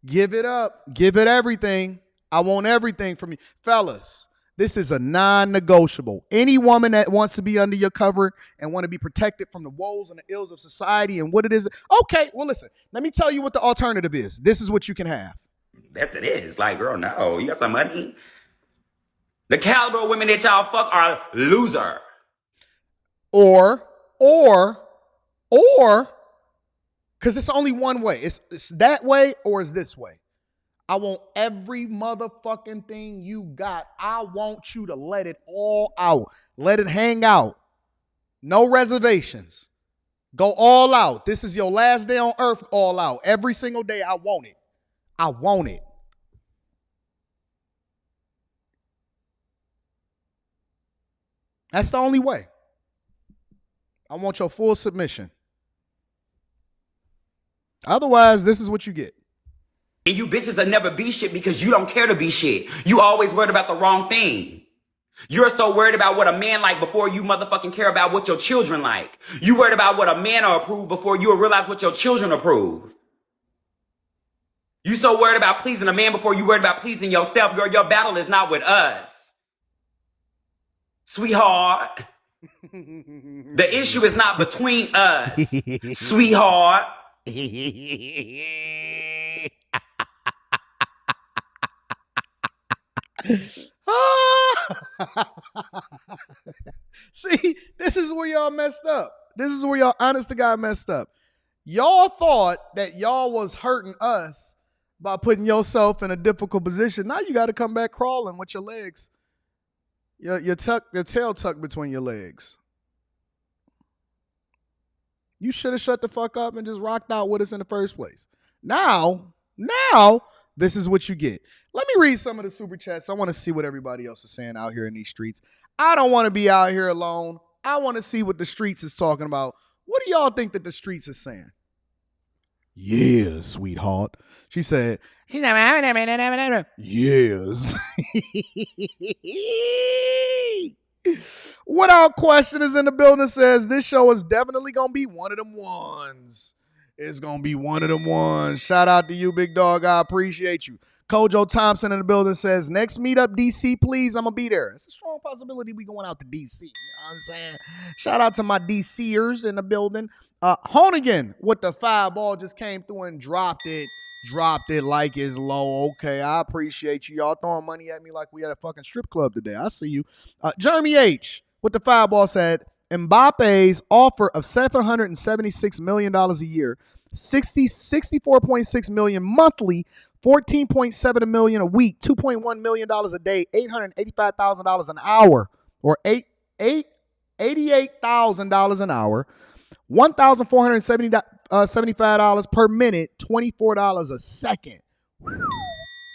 Give it up. Give it everything. I want everything from you. Fellas, this is a non-negotiable. Any woman that wants to be under your cover and want to be protected from the woes and the ills of society and what it is. Okay, well, listen. Let me tell you what the alternative is. This is what you can have. That's it is. Like, girl, no. You got some money? The caliber of women that y'all fuck are loser. Or, because it's only one way. It's that way or it's this way. I want every motherfucking thing you got. I want you to let it all out. Let it hang out. No reservations. Go all out. This is your last day on earth, all out. Every single day, I want it. I want it. That's the only way. I want your full submission. Otherwise, this is what you get. And you bitches will never be shit because you don't care to be shit. You always worried about the wrong thing. You're so worried about what a man like before you motherfucking care about what your children like. You worried about what a man will approve before you realize what your children approve. You so worried about pleasing a man before you worried about pleasing yourself. Girl, your battle is not with us. Sweetheart. The issue is not between us. Sweetheart. See, this is where y'all messed up. This is where y'all, honest to God, messed up. Y'all thought that y'all was hurting us by putting yourself in a difficult position. Now you got to come back crawling with your legs. Your tail tucked between your legs. You should have shut the fuck up and just rocked out with us in the first place. Now, this is what you get. Let me read some of the super chats. I want to see what everybody else is saying out here in these streets. I don't want to be out here alone. I want to see what the streets is talking about. What do y'all think that the streets is saying? Yeah, sweetheart. She said, yes. Without question is in the building says this show is definitely going to be one of them ones. It's going to be one of them ones. Shout out to you, big dog. I appreciate you. Kojo Thompson in the building says, next meetup, DC, please. I'm going to be there. It's a strong possibility we going out to DC. You know what I'm saying? Shout out to my DCers in the building. Honigan with the 5 ball just came through and dropped it like it's low. Okay, I appreciate you. Y'all throwing money at me like we at a fucking strip club today. I see you. Jeremy H with the 5 ball said, Mbappe's offer of $776 million a year, 64.6 million monthly, 14.7 million a week, $2.1 million a day, $885,000 an hour, or $88,000 an hour, $1,475 per minute, $24 a second.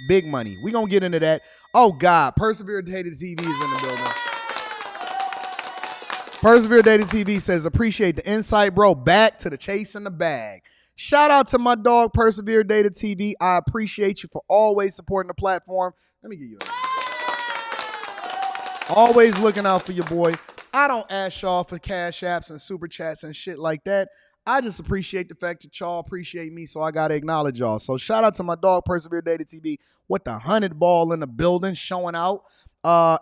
Big money. We're going to get into that. Oh, God. Persevere Dated TV is in the building. Persevere Dated TV says, appreciate the insight, bro. Back to the chase in the bag. Shout out to my dog, Persevere Dated TV. I appreciate you for always supporting the platform. Let me give you a always looking out for your boy. I don't ask y'all for cash apps and super chats and shit like that. I just appreciate the fact that y'all appreciate me, so I got to acknowledge y'all. So shout out to my dog, Persevere Dated TV, with the 100 ball in the building, showing out.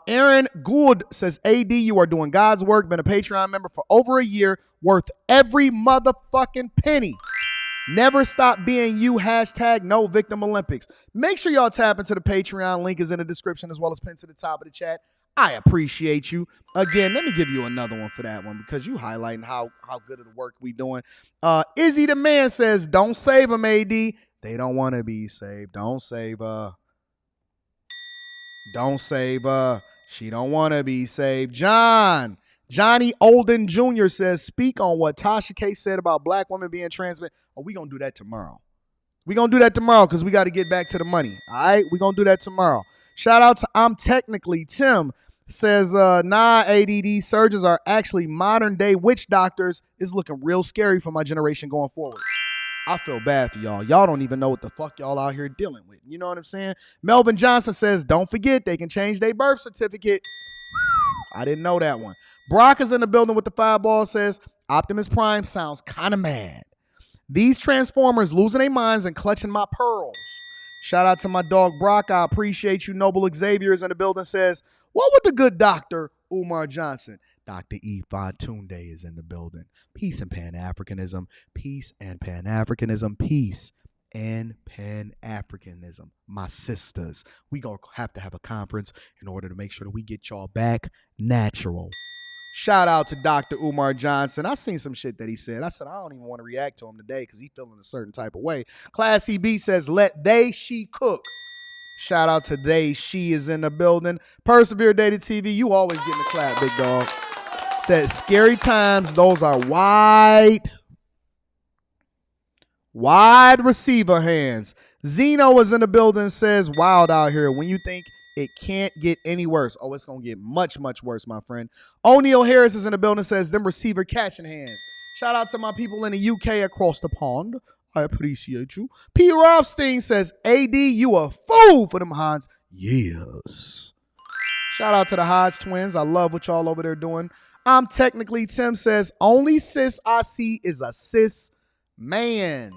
Aaron Gould says, AD, you are doing God's work. Been a Patreon member for over a year, worth every motherfucking penny. Never stop being you. Hashtag no victim Olympics. Make sure y'all tap into the Patreon. Link is in the description as well as pinned to the top of the chat. I appreciate you. Again, let me give you another one for that one because you highlighting how good of the work we doing. Izzy the man says, don't save them, AD. They don't want to be saved. Don't save her. Don't save her. She don't want to be saved. Johnny Olden Jr. says, speak on what Tasha K said about black women being transmitted. Oh, we going to do that tomorrow. We going to do that tomorrow because we got to get back to the money. All right? We going to do that tomorrow. Shout out to I'm Technically Tim. Says, nah, ADD surgeons are actually modern day witch doctors. Is looking real scary for my generation going forward. I feel bad for y'all. Y'all don't even know what the fuck y'all out here dealing with. You know what I'm saying? Melvin Johnson says, don't forget they can change their birth certificate. I didn't know that one. Brock is in the building with the 5 ball, says, Optimus Prime sounds kind of mad. These Transformers losing their minds and clutching my pearls. Shout out to my dog Brock. I appreciate you. Noble Xavier is in the building, says, what would the good doctor, Umar Johnson? Dr. E. Tunde is in the building. Peace and Pan-Africanism. Peace and Pan-Africanism. Peace and Pan-Africanism. My sisters, we going to have a conference in order to make sure that we get y'all back natural. Shout out to Dr. Umar Johnson. I seen some shit that he said. I said, I don't even want to react to him today because he's feeling a certain type of way. Classy B says, let she cook. Shout out to she is in the building. Persevere Dated TV, you always getting the clap, big dog. Says, scary times, those are wide receiver hands. Zeno is in the building, says, wild out here. When you think It can't get any worse. Oh, it's going to get much, much worse, my friend. O'Neal Harris is in the building, says, them receiver catching hands. Shout out to my people in the UK across the pond. I appreciate you. P. Rothstein says, AD, you a fool for them Hans. Yes. Shout out to the Hodge twins. I love what y'all over there doing. I'm technically Tim says, only sis I see is a sis man.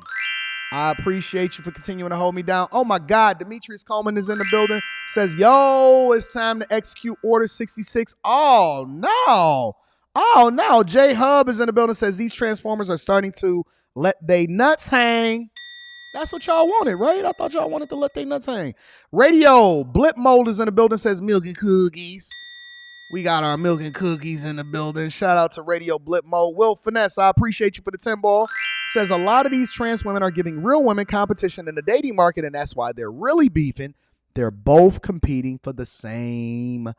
I appreciate you for continuing to hold me down. Oh my God, Demetrius Coleman is in the building. Says, yo, it's time to execute Order 66. Oh no. Oh no. J Hub is in the building. Says these Transformers are starting to let they nuts hang. That's what y'all wanted, right? I thought y'all wanted to let they nuts hang. Radio Blip Mold is in the building. Says milk and cookies. We got our milk and cookies in the building. Shout out to Radio Blip Mode. Will Finesse, I appreciate you for the 10 ball. Says a lot of these trans women are giving real women competition in the dating market, and that's why they're really beefing. They're both competing for the same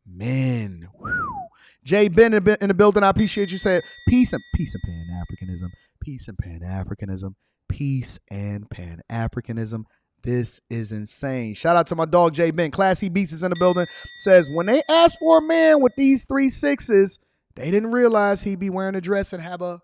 men. Whew. Jay Ben in the building, I appreciate you. Said peace and Pan-Africanism. Peace and Pan-Africanism. Peace and Pan-Africanism. This is insane. Shout out to my dog, Jay Ben. Classy Beats is in the building. Says, when they asked for a man with these 3 6s, they didn't realize he'd be wearing a dress and have a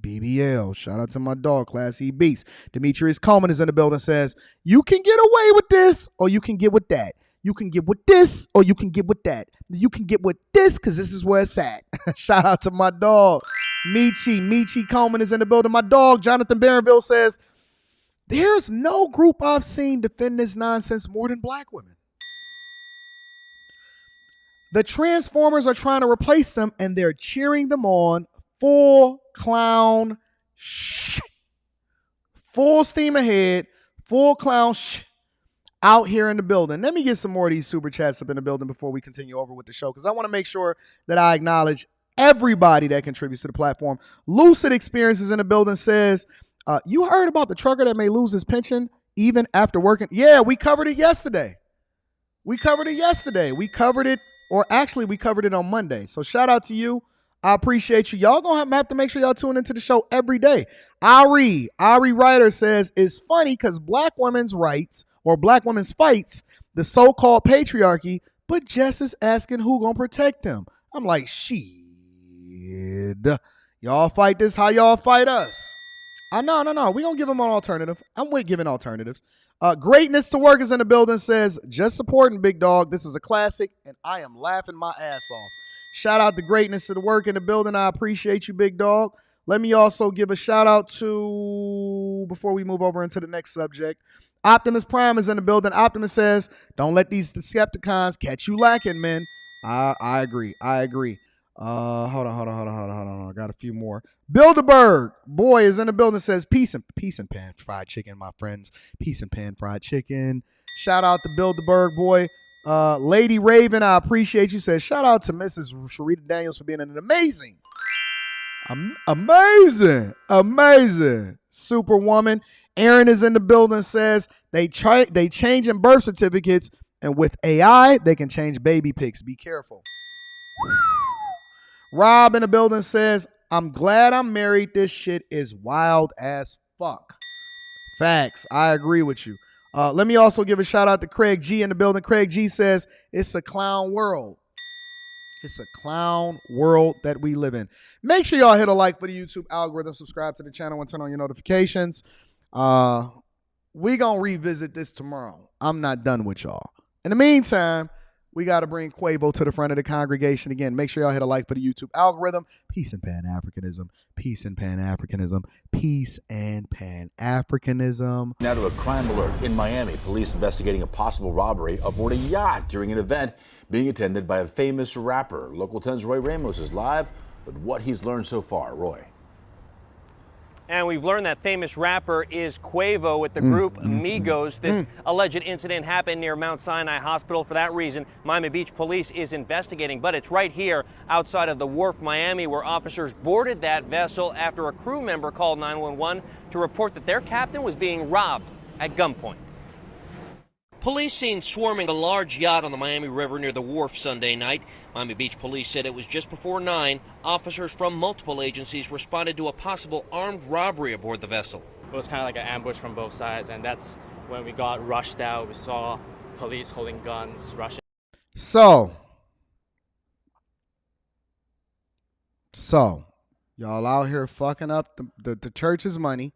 BBL. Shout out to my dog, Classy Beats. Demetrius Coleman is in the building. Says, you can get away with this or you can get with that. You can get with this or you can get with that. You can get with this because this is where it's at. Shout out to my dog, Michi Coleman is in the building. My dog, Jonathan Barronville, says, there's no group I've seen defend this nonsense more than black women. The Transformers are trying to replace them, and they're cheering them on. Full clown shit. Full steam ahead. Full clown shit out here in the building. Let me get some more of these super chats up in the building before we continue over with the show, because I want to make sure that I acknowledge everybody that contributes to the platform. Lucid Experiences in the building says, you heard about the trucker that may lose his pension even after working? Yeah, we covered it yesterday. We covered it, or actually we covered it on Monday. So shout out to you. I appreciate you. Y'all gonna have to make sure y'all tune into the show every day. Ari Ryder says, it's funny because black women's rights or black women's fights, the so-called patriarchy, but Jess is asking who gonna protect them. I'm like, shit. Y'all fight this how y'all fight us. No. We gonna give them an alternative. I'm with giving alternatives. Greatness to Work is in the building. Says, just supporting Big Dog. This is a classic, and I am laughing my ass off. Shout out to Greatness to the Work in the building. I appreciate you, Big Dog. Let me also give a shout out to, before we move over into the next subject, Optimus Prime is in the building. Optimus says, don't let these Decepticons catch you lacking, man. I agree. Hold on. I got a few more. Bilderberg boy is in the building. Says peace and pan fried chicken, my friends. Peace and pan fried chicken. Shout out to Bilderberg boy. Lady Raven, I appreciate you. Says shout out to Mrs. Sharita Daniels for being an amazing superwoman. Aaron is in the building. Says they changing birth certificates, and with AI they can change baby pics. Be careful. Rob in the building says, I'm glad I'm married. This shit is wild as fuck. Facts. I agree with you. Let me also give a shout out to Craig G in the building. Craig G says, it's a clown world. It's a clown world that we live in. Make sure y'all hit a like for the YouTube algorithm, subscribe to the channel, and turn on your notifications. We gonna revisit this tomorrow. I'm not done with y'all. In the meantime, we got to bring Quavo to the front of the congregation again. Make sure y'all hit a like for the YouTube algorithm. Peace and Pan-Africanism. Peace and Pan-Africanism. Peace and Pan-Africanism. Now to a crime alert in Miami. Police investigating a possible robbery aboard a yacht during an event being attended by a famous rapper. Local 10's Roy Ramos is live with what he's learned so far. Roy. And we've learned that famous rapper is Quavo with the group Migos. This alleged incident happened near Mount Sinai Hospital. For that reason, Miami Beach Police is investigating. But it's right here outside of the Wharf, Miami, where officers boarded that vessel after a crew member called 911 to report that their captain was being robbed at gunpoint. Police seen swarming a large yacht on the Miami River near the wharf Sunday night. Miami Beach Police said it was just before 9. Officers from multiple agencies responded to a possible armed robbery aboard the vessel. It was kind of like an ambush from both sides, and that's when we got rushed out. We saw police holding guns, rushing. So, y'all out here fucking up the church's money.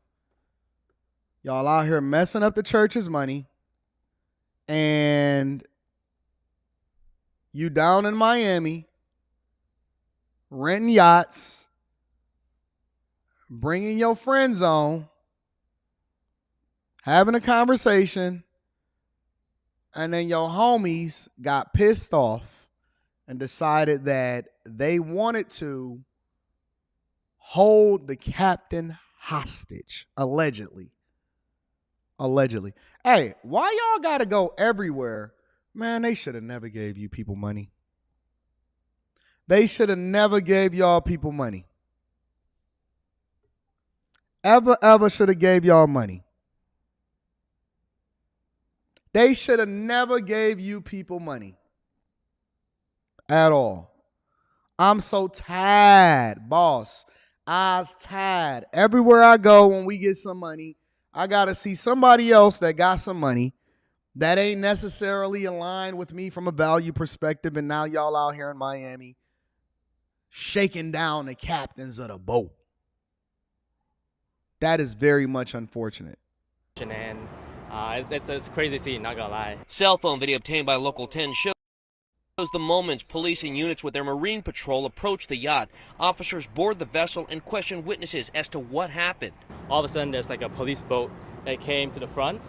Y'all out here messing up the church's money. And you down in Miami, renting yachts, bringing your friends on, having a conversation, and then your homies got pissed off and decided that they wanted to hold the captain hostage, allegedly. Hey, why y'all gotta go everywhere? Man, they should have never gave you people money. They should have never gave y'all people money. Ever should have gave y'all money. They should have never gave you people money. At all. I'm so tired, boss. I's tired. Everywhere I go when we get some money, I got to see somebody else that got some money that ain't necessarily aligned with me from a value perspective. And now y'all out here in Miami shaking down the captains of the boat. That is very much unfortunate. And it's a crazy scene, not gonna lie. Cell phone video obtained by Local 10 shows the moments police and units with their Marine Patrol approach the yacht. Officers board the vessel and question witnesses as to what happened. All of a sudden, there's like a police boat that came to the front,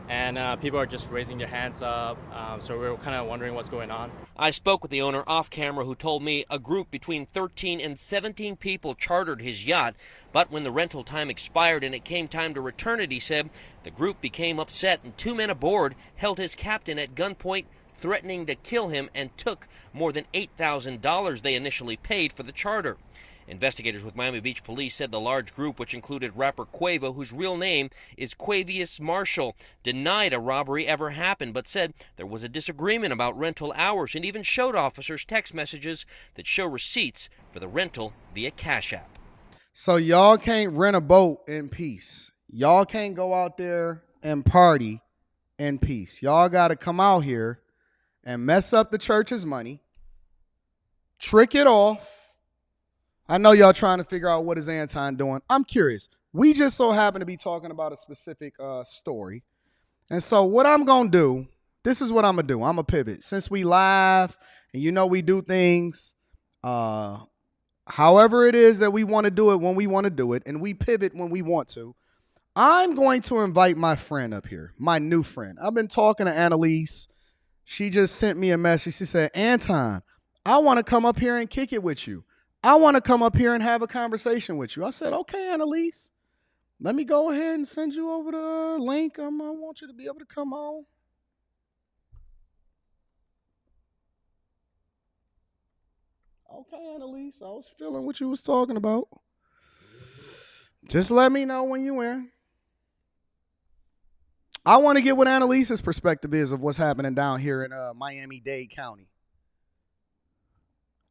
and people are just raising their hands up. So we're kind of wondering what's going on. I spoke with the owner off camera, who told me a group between 13 and 17 people chartered his yacht. But when the rental time expired and it came time to return it, he said, the group became upset and 2 men aboard held his captain at gunpoint, threatening to kill him, and took more than $8,000 they initially paid for the charter. Investigators with Miami Beach Police said the large group, which included rapper Quavo, whose real name is Quavius Marshall, denied a robbery ever happened, but said there was a disagreement about rental hours and even showed officers text messages that show receipts for the rental via Cash App. So y'all can't rent a boat in peace. Y'all can't go out there and party in peace. Y'all got to come out here and mess up the church's money, trick it off. I know y'all trying to figure out what is Anton doing. I'm curious. We just so happen to be talking about a specific story. And so what I'm going to do, this is what I'm going to do. I'm going to pivot. Since we live and you know we do things however it is that we want to do it when we want to do it, and we pivot when we want to, I'm going to invite my friend up here, my new friend. I've been talking to Annelise. She just sent me a message. She said, Anton, I want to come up here and kick it with you. I want to come up here and have a conversation with you. I said, okay, Annelise, let me go ahead and send you over the link. I want you to be able to come on. Okay, Annelise, I was feeling what you was talking about. Just let me know when you're in. I want to get what Annelise's perspective is of what's happening down here in Miami-Dade County.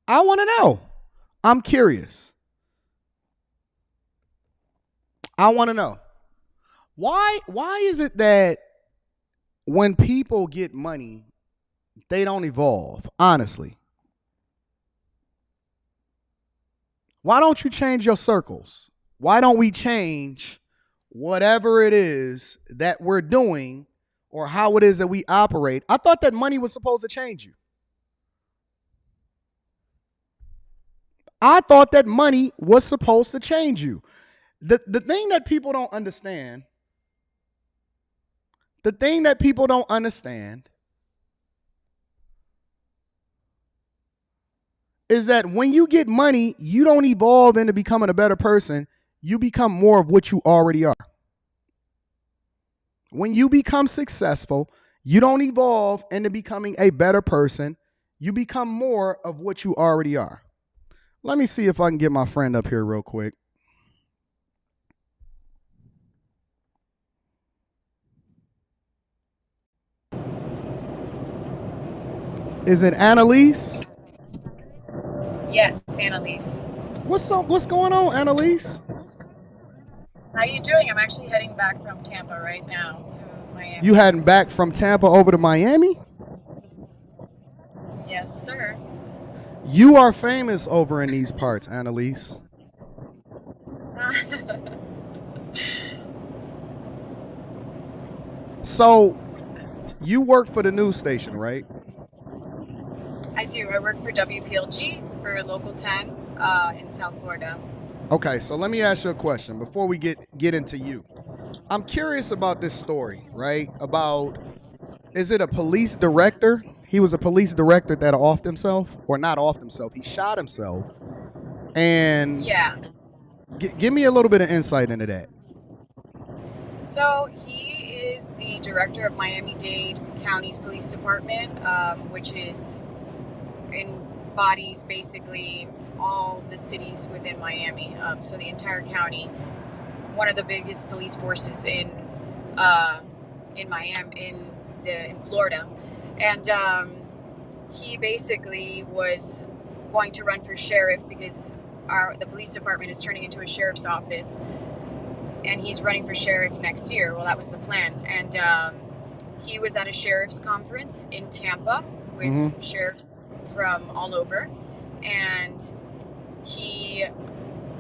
I want to know. I'm curious. I want to know. Why is it that when people get money, they don't evolve, honestly? Why don't you change your circles? Why don't we change whatever it is that we're doing or how it is that we operate? I thought that money was supposed to change you. I thought that money was supposed to change you. The thing that people don't understand, is that when you get money, you don't evolve into becoming a better person. You become more of what you already are. When you become successful, you don't evolve into becoming a better person. You become more of what you already are. Let me see if I can get my friend up here real quick. Is it Annelise? Yes, it's Annelise. What's going on, Annelise? How are you doing? I'm actually heading back from Tampa right now to Miami. You heading back from Tampa over to Miami? Yes, sir. You are famous over in these parts, Annelise. So, you work for the news station, right? I do. I work for WPLG for Local 10 in South Florida. Okay, so let me ask you a question before we get into you. I'm curious about this story, right? About, is it a police director? He was a police director that offed himself, or not offed himself. He shot himself. And Yeah. give me a little bit of insight into that. So he is the director of Miami-Dade County's police department, which embodies basically all the cities within Miami. So the entire county. It's one of the biggest police forces in Miami, in Florida, and he basically was going to run for sheriff because the police department is turning into a sheriff's office, and he's running for sheriff next year. Well, that was the plan, and he was at a sheriff's conference in Tampa with sheriffs from all over, and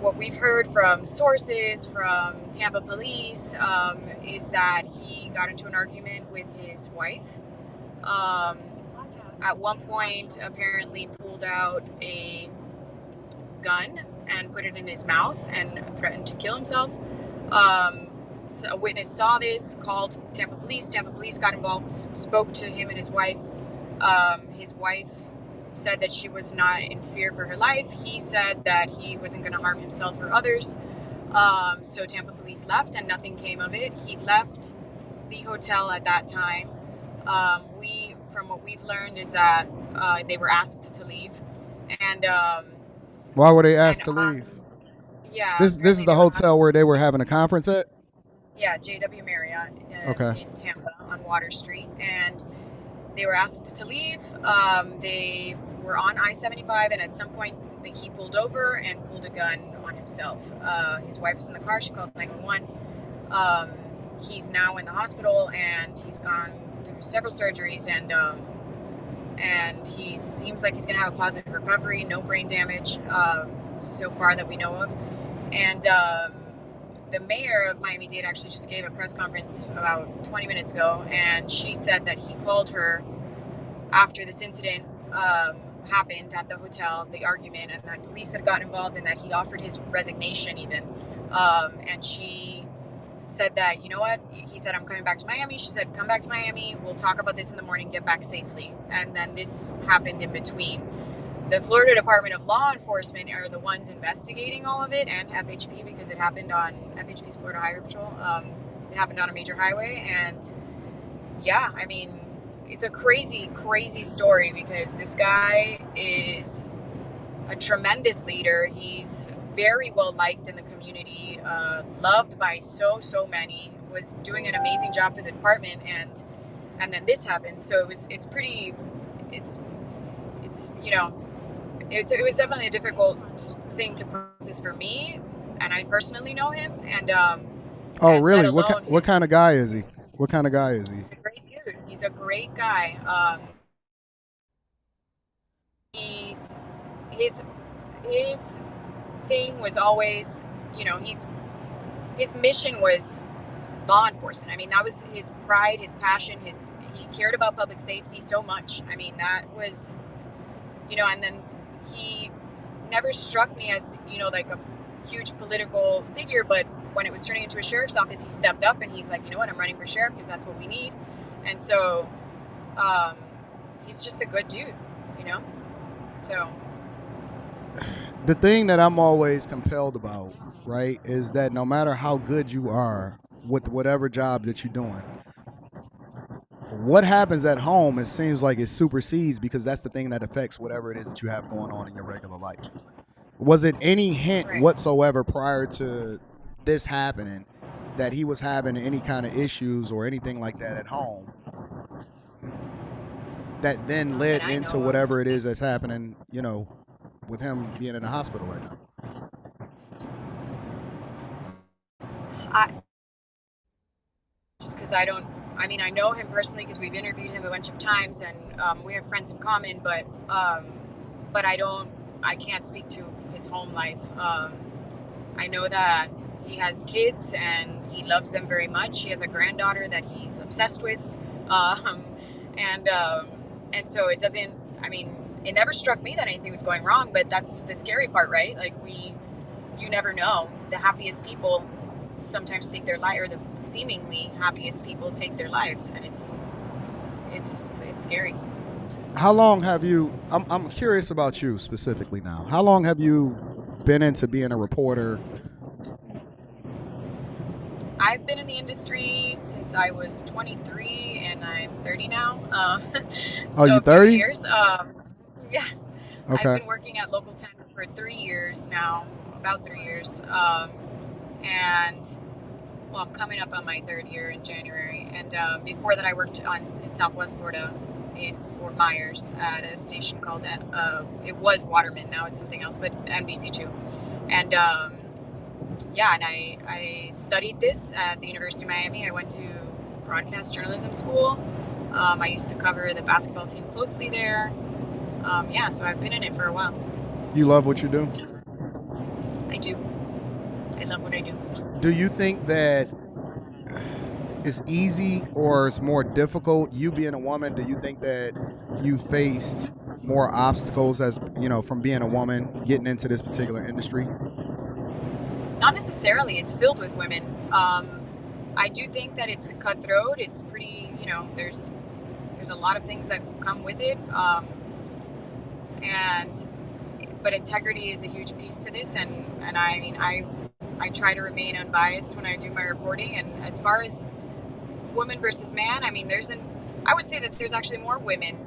what we've heard from sources from Tampa police is that he got into an argument with his wife. At one point, apparently pulled out a gun and put it in his mouth and threatened to kill himself. So a witness saw this, called Tampa police. Tampa police got involved, spoke to him and his wife. His wife said that she was not in fear for her life. He said that he wasn't going to harm himself or others. So Tampa police left and nothing came of it. He left the hotel at that time. From what we've learned is that they were asked to leave. And why were they asked to leave? Yeah. This is the hotel where they were having a conference at? Yeah, JW Marriott in Tampa on Water Street. And they were asked to leave. They were on I-75, and at some point he pulled over and pulled a gun on himself. His wife was in the car. She called 911. He's now in the hospital, and he's gone through several surgeries, and he seems like he's going to have a positive recovery, no brain damage so far that we know of. And the mayor of Miami-Dade actually just gave a press conference about 20 minutes ago, and she said that he called her after this incident happened at the hotel, the argument, and that police had gotten involved, and that he offered his resignation even. And she said that, you know what, he said, I'm coming back to Miami. She said, come back to Miami. We'll talk about this in the morning, get back safely. And then this happened in between. The Florida Department of Law Enforcement are the ones investigating all of it, and FHP, because it happened on FHP's Florida Highway Patrol. It happened on a major highway, and yeah, I mean, it's a crazy, crazy story because this guy is a tremendous leader. He's very well liked in the community, loved by so many, was doing an amazing job for the department, and then this happened. So it was definitely a difficult thing to process for me, and I personally know him. And oh, really? What kind of guy is he? What kind of guy is he? He's a great dude. He's a great guy. His thing was always, his mission was law enforcement. I mean, that was his pride, his passion. He cared about public safety so much. I mean, that was, and then he never struck me as, like a huge political figure, but when it was turning into a sheriff's office, he stepped up and he's like, you know what, I'm running for sheriff because that's what we need. And so he's just a good dude, so. The thing that I'm always compelled about, right, is that no matter how good you are with whatever job that you're doing, what happens at home, it seems like it supersedes, because that's the thing that affects whatever it is that you have going on in your regular life. Was it any hint whatsoever prior to this happening that he was having any kind of issues or anything like that at home that then led into whatever it is that's happening, with him being in the hospital right now? Just because I I mean, I know him personally because we've interviewed him a bunch of times, and we have friends in common. But I can't speak to his home life. I know that he has kids and he loves them very much. He has a granddaughter that he's obsessed with, and so it doesn't. I mean, it never struck me that anything was going wrong. But that's the scary part, right? Like you never know. The happiest people sometimes take their life, or the seemingly happiest people take their lives, and it's scary. How long have you, I'm curious about you specifically now. How long have you been into being a reporter? I've been in the industry since I was 23, and I'm 30 now. So you 30? years. Yeah. Okay. I've been working at Local 10 for 3 years now, about 3 years. And well, I'm coming up on my 3rd year in January. And before that, I worked in Southwest Florida in Fort Myers at a station called, it was Waterman, now it's something else, but NBC2. And yeah, and I studied this at the University of Miami. I went to broadcast journalism school. I used to cover the basketball team closely there. Yeah, so I've been in it for a while. You love what you do? I do. I love what I do. Do you think that it's easy or it's more difficult? You being a woman, do you think that you faced more obstacles as, from being a woman getting into this particular industry? Not necessarily. It's filled with women. I do think that it's cutthroat. It's pretty, there's a lot of things that come with it. But integrity is a huge piece to this. And I mean, I try to remain unbiased when I do my reporting. And as far as woman versus man, I mean, I would say that there's actually more women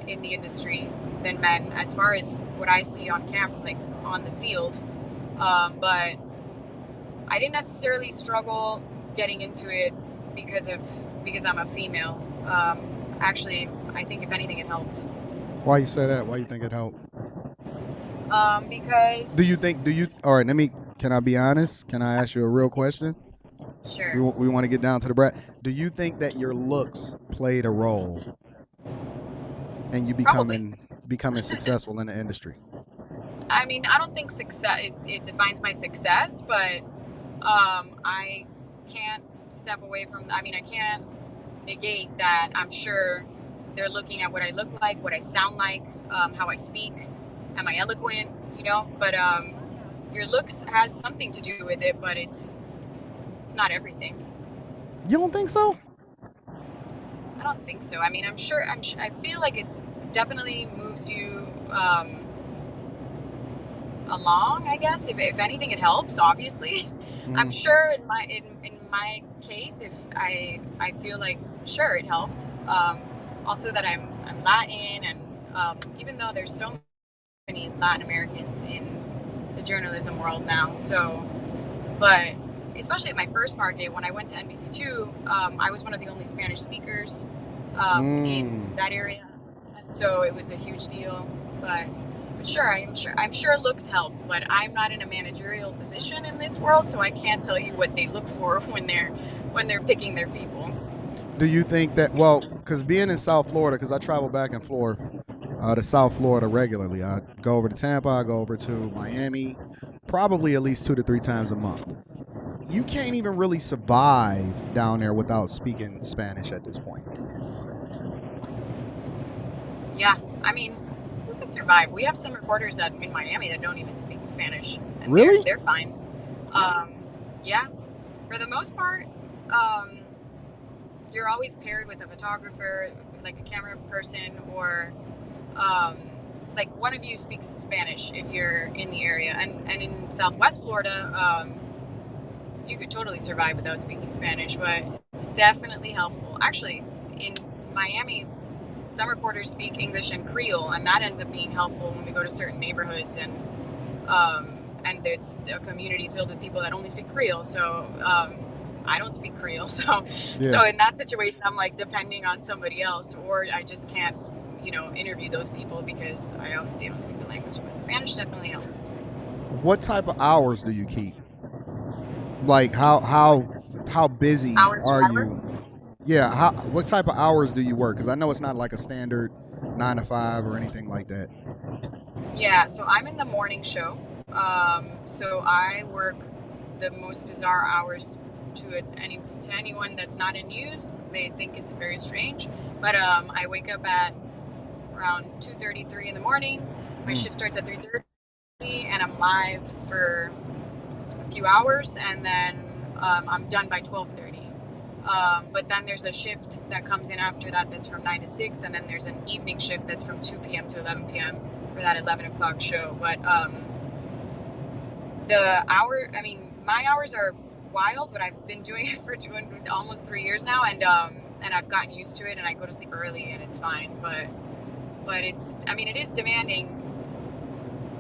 in the industry than men as far as what I see on camera, like on the field. But I didn't necessarily struggle getting into it because I'm a female. Actually, I think if anything, it helped. Why you say that? Why you think it helped? Because... all right, can I be honest? Can I ask you a real question? Sure. We want to get down to the brat. Do you think that your looks played a role in you becoming successful in the industry? I mean, I don't think success, it defines my success, but I can't step away from, I can't negate that I'm sure they're looking at what I look like, what I sound like, how I speak, am I eloquent, but your looks has something to do with it, but it's not everything. You don't think so? I don't think so. I mean, I feel like it definitely moves you along, I guess. If anything, it helps, obviously. Mm. I'm sure in my case, if I feel like, sure, it helped. Also that I'm Latin, and even though there's so many Latin Americans in the journalism world now, but especially at my first market, when I went to NBC2, I was one of the only Spanish speakers in that area, and so it was a huge deal. But sure, I'm sure looks help, but I'm not in a managerial position in this world, so I can't tell you what they look for when they're picking their people. Do you think that, because being in South Florida, because I travel back and forth to South Florida regularly, I go over to Tampa, I go over to Miami, probably at least 2 to 3 times a month. You can't even really survive down there without speaking Spanish at this point. Yeah, I mean, we can survive. We have some reporters in Miami that don't even speak Spanish. And really? They're fine. Yeah, for the most part, you're always paired with a photographer, like a camera person, or like one of you speaks Spanish if you're in the area. And in Southwest Florida, you could totally survive without speaking Spanish, but it's definitely helpful. Actually, in Miami, some reporters speak English and Creole, and that ends up being helpful when we go to certain neighborhoods, and it's a community filled with people that only speak Creole. So I don't speak Creole, so in that situation, I'm like depending on somebody else, or I just can't, interview those people because I obviously don't speak the language. But Spanish definitely helps. What type of hours do you keep? Like how busy are you? Yeah, what type of hours do you work? Because I know it's not like a standard 9 to 5 or anything like that. Yeah, so I'm in the morning show. So I work the most bizarre hours to anyone that's not in news. They think it's very strange, but I wake up at around 2:33 in the morning. My shift starts at 3:30, and I'm live for a few hours, and then I'm done by 12:30. But then there's a shift that comes in after that that's from 9 to 6, and then there's an evening shift that's from 2 p.m. to 11 p.m. for that 11 o'clock show. But my hours are wild, but I've been doing it for almost 3 years now, and I've gotten used to it, and I go to sleep early, and it's fine. But it is demanding.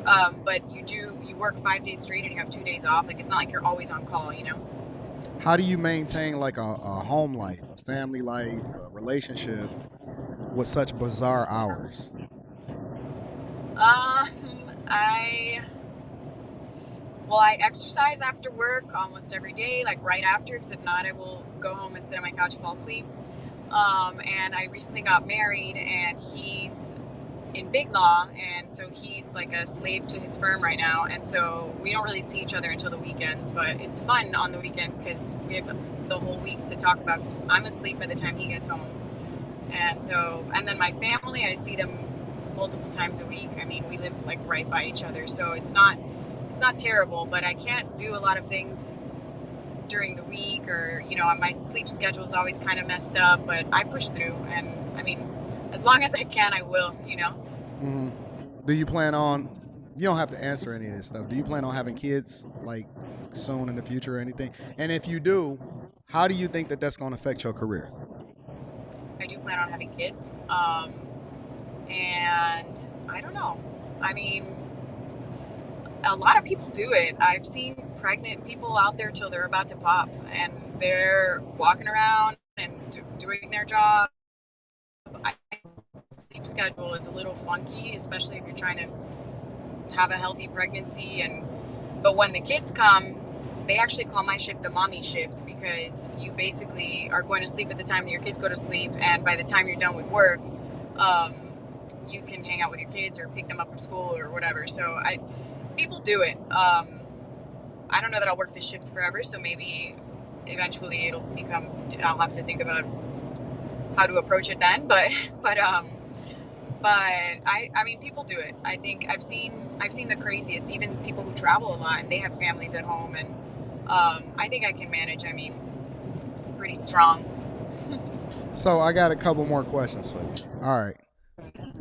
But you work 5 days straight, and you have 2 days off. Like, it's not like you're always on call, you know? How do you maintain like a home life, a family life, a relationship with such bizarre hours? I exercise after work almost every day, like right after, because if not, I will go home and sit on my couch and fall asleep. And I recently got married, and he's in big law, and so he's like a slave to his firm right now, and so we don't really see each other until the weekends, but it's fun on the weekends because we have the whole week to talk about, because I'm asleep by the time he gets home. And then my family, I see them multiple times a week. I mean, we live like right by each other, so it's not terrible, but I can't do a lot of things during the week, or my sleep schedule is always kind of messed up, but I push through, and I mean, as long as I can, I will, Mm-hmm. Do you plan on, you don't have to answer any of this stuff, do you plan on having kids like soon in the future or anything? And if you do, how do you think that that's going to affect your career? I do plan on having kids. And I don't know. I mean, a lot of people do it. I've seen pregnant people out there till they're about to pop, and they're walking around and doing their job. Sleep schedule is a little funky, especially if you're trying to have a healthy pregnancy. But when the kids come, they actually call my shift the mommy shift, because you basically are going to sleep at the time that your kids go to sleep, and by the time you're done with work, you can hang out with your kids or pick them up from school or whatever. So people do it. I don't know that I'll work this shift forever, so maybe eventually I'll have to think about how to approach it then. But I mean, people do it. I think I've seen the craziest, even people who travel a lot and they have families at home, and I think I can manage. I mean, pretty strong. So I got a couple more questions for you. All right.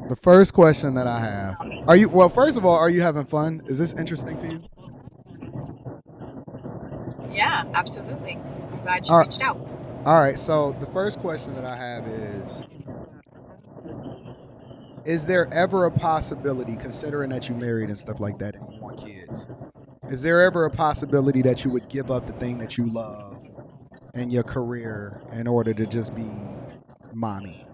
The first question that I have, first of all, are you having fun? Is this interesting to you? Yeah, absolutely. I'm glad you reached out. All right. So the first question that I have is there ever a possibility, considering that you married and stuff like that and you want kids, is there ever a possibility that you would give up the thing that you love in your career in order to just be mommy?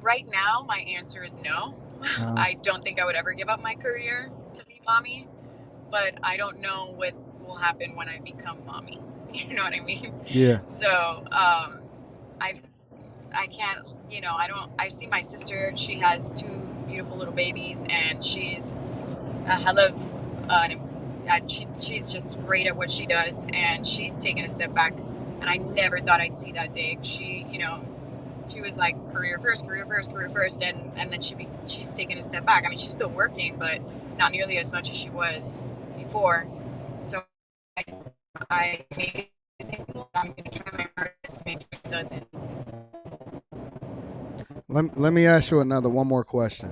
Right now, my answer is no. I don't think I would ever give up my career to be mommy, but I don't know what will happen when I become mommy. You know what I mean? Yeah. So, I can't, I see my sister, she has 2 beautiful little babies, and she's a hell of, she's just great at what she does, and she's taken a step back, and I never thought I'd see that day. She was like career first, and then she's taken a step back. I mean, she's still working, but not nearly as much as she was before. So I maybe think I'm going to try my hardest, maybe it doesn't. Let me ask you one more question.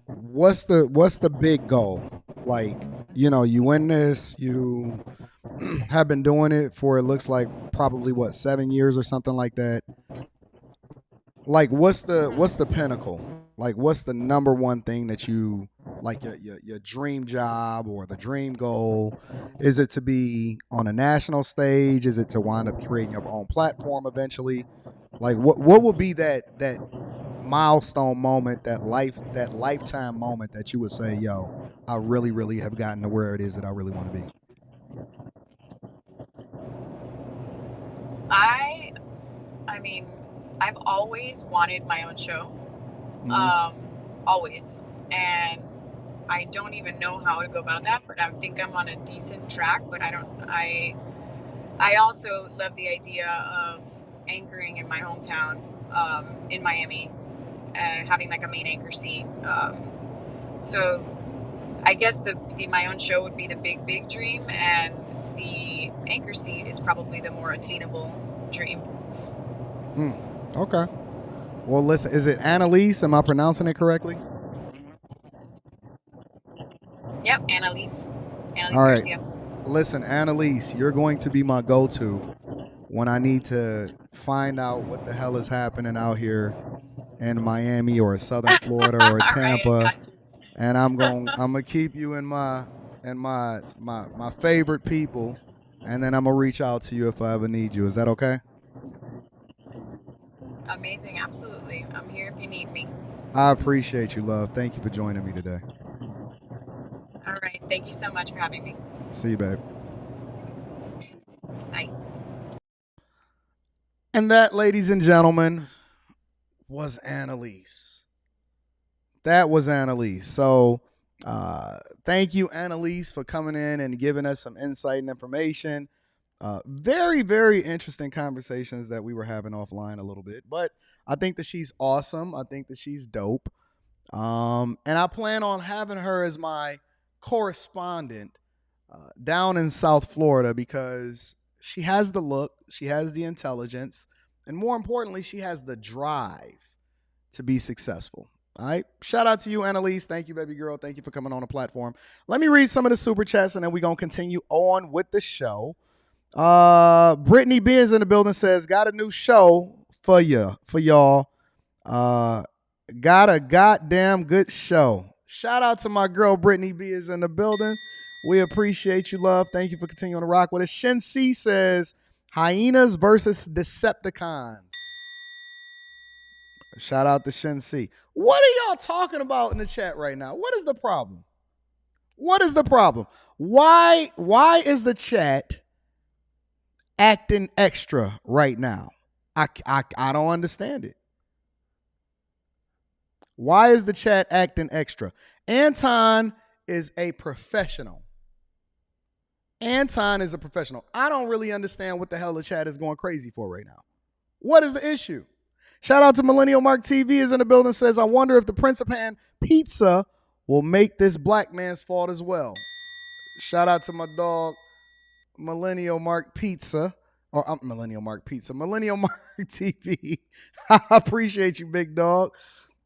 What's the big goal? Like, you in this, you have been doing it for, it looks like probably 7 years or something like that. Like, what's the pinnacle? Like, what's the number one thing that you like, your dream job or the dream goal? Is it to be on a national stage? Is it to wind up creating your own platform eventually? Like, what would be that milestone moment, that lifetime moment that you would say, yo, I really, really have gotten to where it is that I really want to be? I mean, I've always wanted my own show. Always. And I don't even know how to go about that, but I think I'm on a decent track, but I also love the idea of anchoring in my hometown, in Miami, having like a main anchor seat. So I guess my own show would be the big dream, and the anchor seat is probably the more attainable dream. Okay. Well, listen, is it Annelise? Am I pronouncing it correctly? Yep, Annelise. Annelise All right. Garcia. Listen, Annelise, you're going to be my go-to when I need to find out what the hell is happening out here in Miami or Southern Florida or Tampa. Right, gotcha. And I'm gonna keep you in my favorite people, and then I'm gonna reach out to you if I ever need you. Is that okay? Amazing, absolutely. I'm here if you need me. I appreciate you, love. Thank you for joining me today. All right, thank you so much for having me. See you, babe. Bye. And that, ladies and gentlemen, was Annelise. That was Annelise. So thank you, Annelise, for coming in and giving us some insight and information. Very, very interesting conversations that we were having offline a little bit. But I think that she's awesome. I think that she's dope. And I plan on having her as my correspondent down in South Florida because she has the look, she has the intelligence, and more importantly, she has the drive to be successful. All right. Shout out to you, Annelise. Thank you, baby girl. Thank you for coming on the platform. Let me read some of the super chats and then we're going to continue on with the show. Brittany B is in the building, says, got a new show for y'all. Got a goddamn good show. Shout out to my girl, Brittany B is in the building. We appreciate you, love. Thank you for continuing to rock with us. Shin C says, hyenas versus Decepticons. Shout out to Shin C. What are y'all talking about in the chat right now? What is the problem? What is the problem? Why is the chat acting extra right now? I don't understand it. Why is the chat acting extra? Anton is a professional. Anton is a professional. I don't really understand what the hell the chat is going crazy for right now. What is the issue? Shout out to Millennial Mark TV is in the building, says, I wonder if the Principan pizza will make this black man's fault as well. Shout out to my dog, Millennial Mark Pizza. Or Millennial Mark Pizza. Millennial Mark TV. I appreciate you, big dog.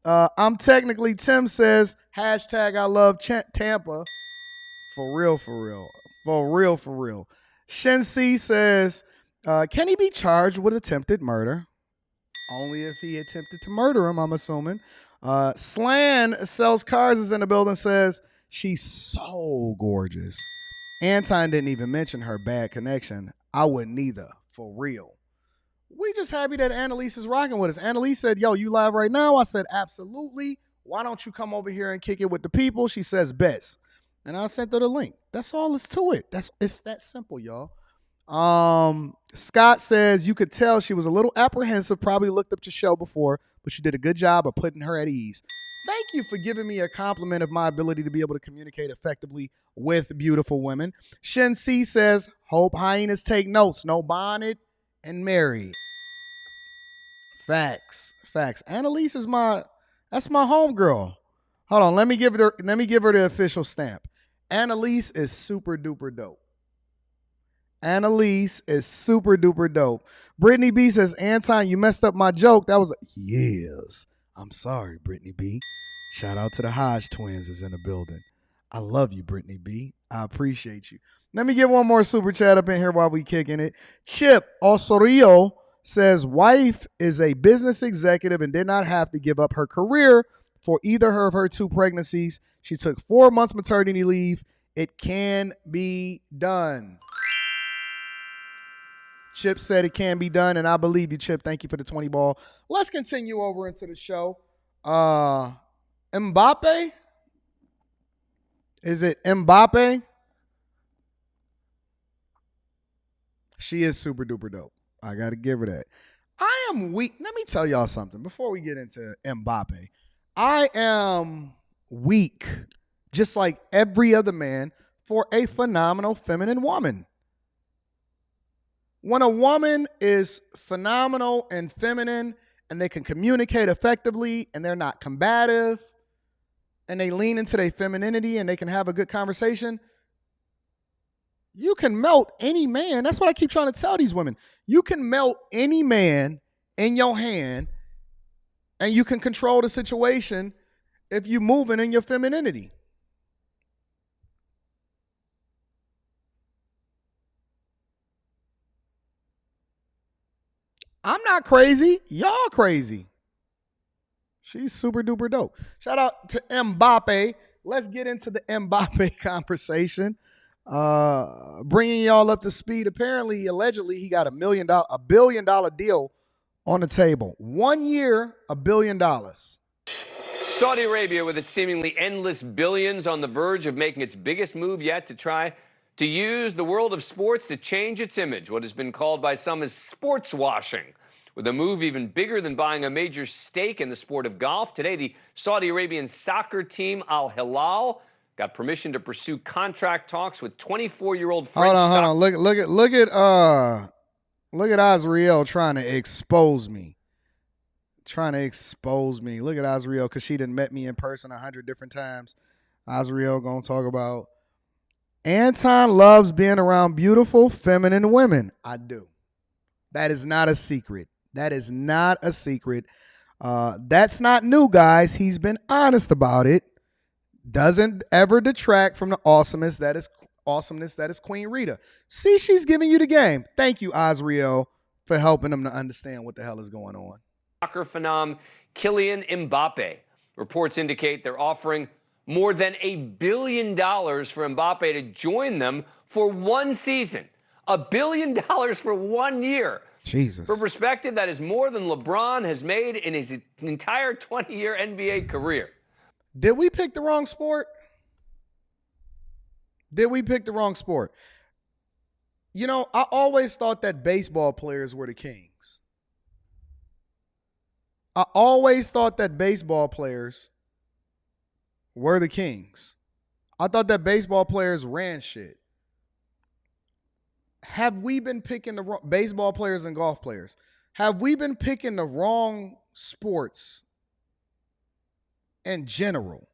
I'm technically, Tim says, hashtag I love Tampa. For real, for real. For real, for real. Shen C says, can he be charged with attempted murder? Only if he attempted to murder him, I'm assuming. Slan Sells Cars is in the building, says, she's so gorgeous. Anton didn't even mention her bad connection. I wouldn't either, for real. We just happy that Annelise is rocking with us. Annelise said, yo, you live right now? I said, absolutely. Why don't you come over here and kick it with the people? She says, best. And I sent her the link. That's all that's to it. It's that simple, y'all. Scott says, you could tell she was a little apprehensive, probably looked up your show before, but you did a good job of putting her at ease. Thank you for giving me a compliment of my ability to be able to communicate effectively with beautiful women. Shen C says, hope hyenas take notes. No bonnet and married. Facts. Annelise is that's my homegirl. Hold on, let me give her the official stamp. Annelise is super duper dope. Annelise is super duper dope. Brittany B says, Anton, you messed up my joke. That was yes. I'm sorry, Brittany B. Shout out to the Hodge twins is in the building. I love you, Brittany B. I appreciate you. Let me get one more super chat up in here while we kicking it. Chip Osorio says, wife is a business executive and did not have to give up her career for either of her two pregnancies. She took 4 months maternity leave. It can be done. Chip said it can be done, and I believe you, Chip. Thank you for the 20 ball. Let's continue over into the show. Mbappe Is it Mbappe? She is super duper dope. I got to give her that. I am weak. Let me tell y'all something before we get into Mbappe. I am weak, just like every other man, for a phenomenal feminine woman. When a woman is phenomenal and feminine and they can communicate effectively and they're not combative and they lean into their femininity and they can have a good conversation, you can melt any man. That's what I keep trying to tell these women. You can melt any man in your hand and you can control the situation if you're moving in your femininity. I'm not crazy. Y'all crazy. She's super duper dope. Shout out to Mbappe. Let's get into the Mbappe conversation. Bringing y'all up to speed. Apparently, allegedly, he got a billion dollar deal on the table. 1 year, $1 billion. Saudi Arabia, with its seemingly endless billions, on the verge of making its biggest move yet to try to use the world of sports to change its image, what has been called by some as sports washing. With a move even bigger than buying a major stake in the sport of golf, today the Saudi Arabian soccer team Al Hilal got permission to pursue contract talks with 24-year-old French. Hold on. Look at Azriel trying to expose me. Look at Azriel because she done met me in person 100 different times. Azriel gonna talk about Anton loves being around beautiful, feminine women. I do. That is not a secret. That's not new, guys. He's been honest about it. Doesn't ever detract from the awesomeness that is Queen Rita. See, she's giving you the game. Thank you, Azriel, for helping them to understand what the hell is going on. Soccer phenom Kylian Mbappe. Reports indicate they're offering more than $1 billion for Mbappe to join them for one season. $1 billion for 1 year. Jesus. For perspective, that is more than LeBron has made in his entire 20-year NBA career. Did we pick the wrong sport? You know, I always thought that baseball players were the kings. I thought that baseball players ran shit. Have we been picking the wrong baseball players and golf players? Have we been picking the wrong sports in general?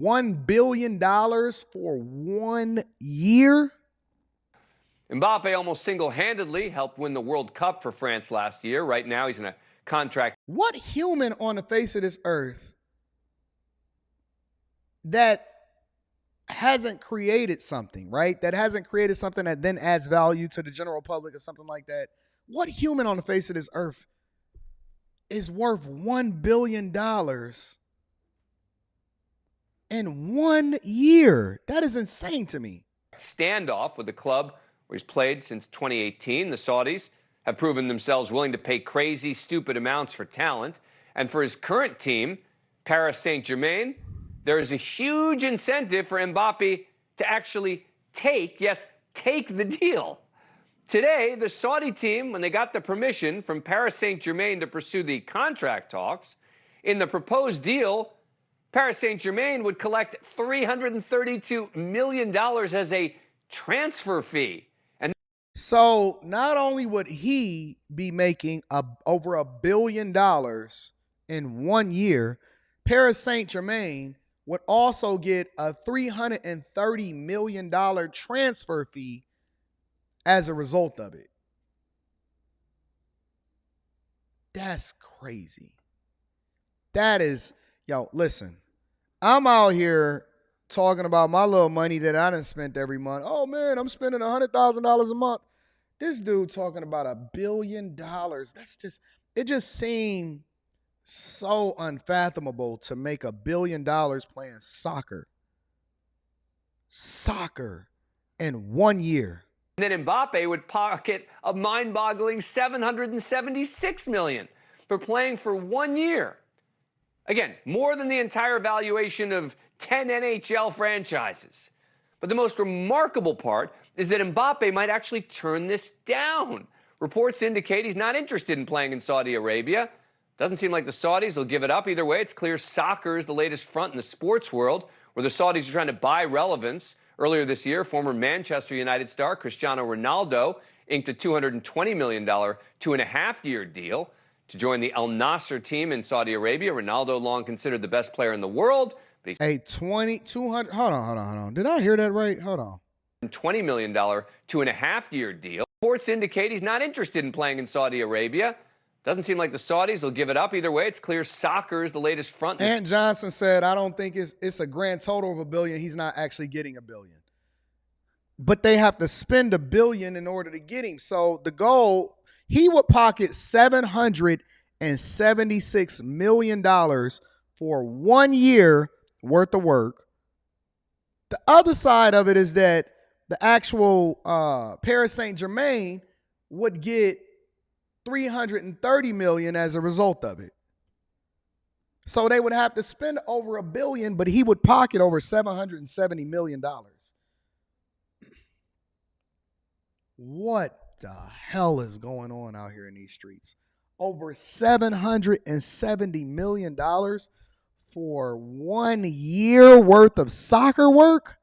$1 billion for 1 year? Mbappe almost single-handedly helped win the World Cup for France last year. Right now, he's in a contract. What human on the face of this earth that hasn't created something, right? That hasn't created something that then adds value to the general public or something like that. What human on the face of this earth is worth $1 billion in 1 year? That is insane to me. Standoff with the club where he's played since 2018. The Saudis have proven themselves willing to pay crazy, stupid amounts for talent. And for his current team, Paris Saint-Germain, there is a huge incentive for Mbappe to actually take the deal. Today, the Saudi team, when they got the permission from Paris Saint-Germain to pursue the contract talks, in the proposed deal, Paris Saint-Germain would collect $332 million as a transfer fee. So not only would he be making over $1 billion in 1 year, Paris Saint-Germain would also get a $330 million transfer fee as a result of it. That's crazy. That is, listen, I'm out here talking about my little money that I done spent every month. Oh man, I'm spending $100,000 a month. This dude talking about $1 billion. It just seemed so unfathomable to make $1 billion playing soccer in 1 year. And then Mbappe would pocket a mind-boggling $776 million for playing for 1 year. Again, more than the entire valuation of 10 NHL franchises. But the most remarkable part is that Mbappe might actually turn this down. Reports indicate he's not interested in playing in Saudi Arabia. Doesn't seem like the Saudis will give it up. Either way, it's clear soccer is the latest front in the sports world, where the Saudis are trying to buy relevance. Earlier this year, former Manchester United star Cristiano Ronaldo inked a $220 million 2.5-year deal to join the Al Nassr team in Saudi Arabia. Ronaldo, long considered the best player in the world, but he's 200. Hold on. Did I hear that right? Hold on. $20 million 2.5-year deal. Reports indicate he's not interested in playing in Saudi Arabia. Doesn't seem like the Saudis will give it up. Either way, it's clear soccer is the latest front. Ant Johnson said, I don't think it's a grand total of $1 billion. He's not actually getting $1 billion. But they have to spend $1 billion in order to get him. So the goal, he would pocket $776 million for 1 year worth of work. The other side of it is that the actual Paris Saint-Germain would get $330 million as a result of it. So they would have to spend over $1 billion, but he would pocket over $770 million. What the hell is going on out here in these streets? Over $770 million for 1 year worth of soccer work?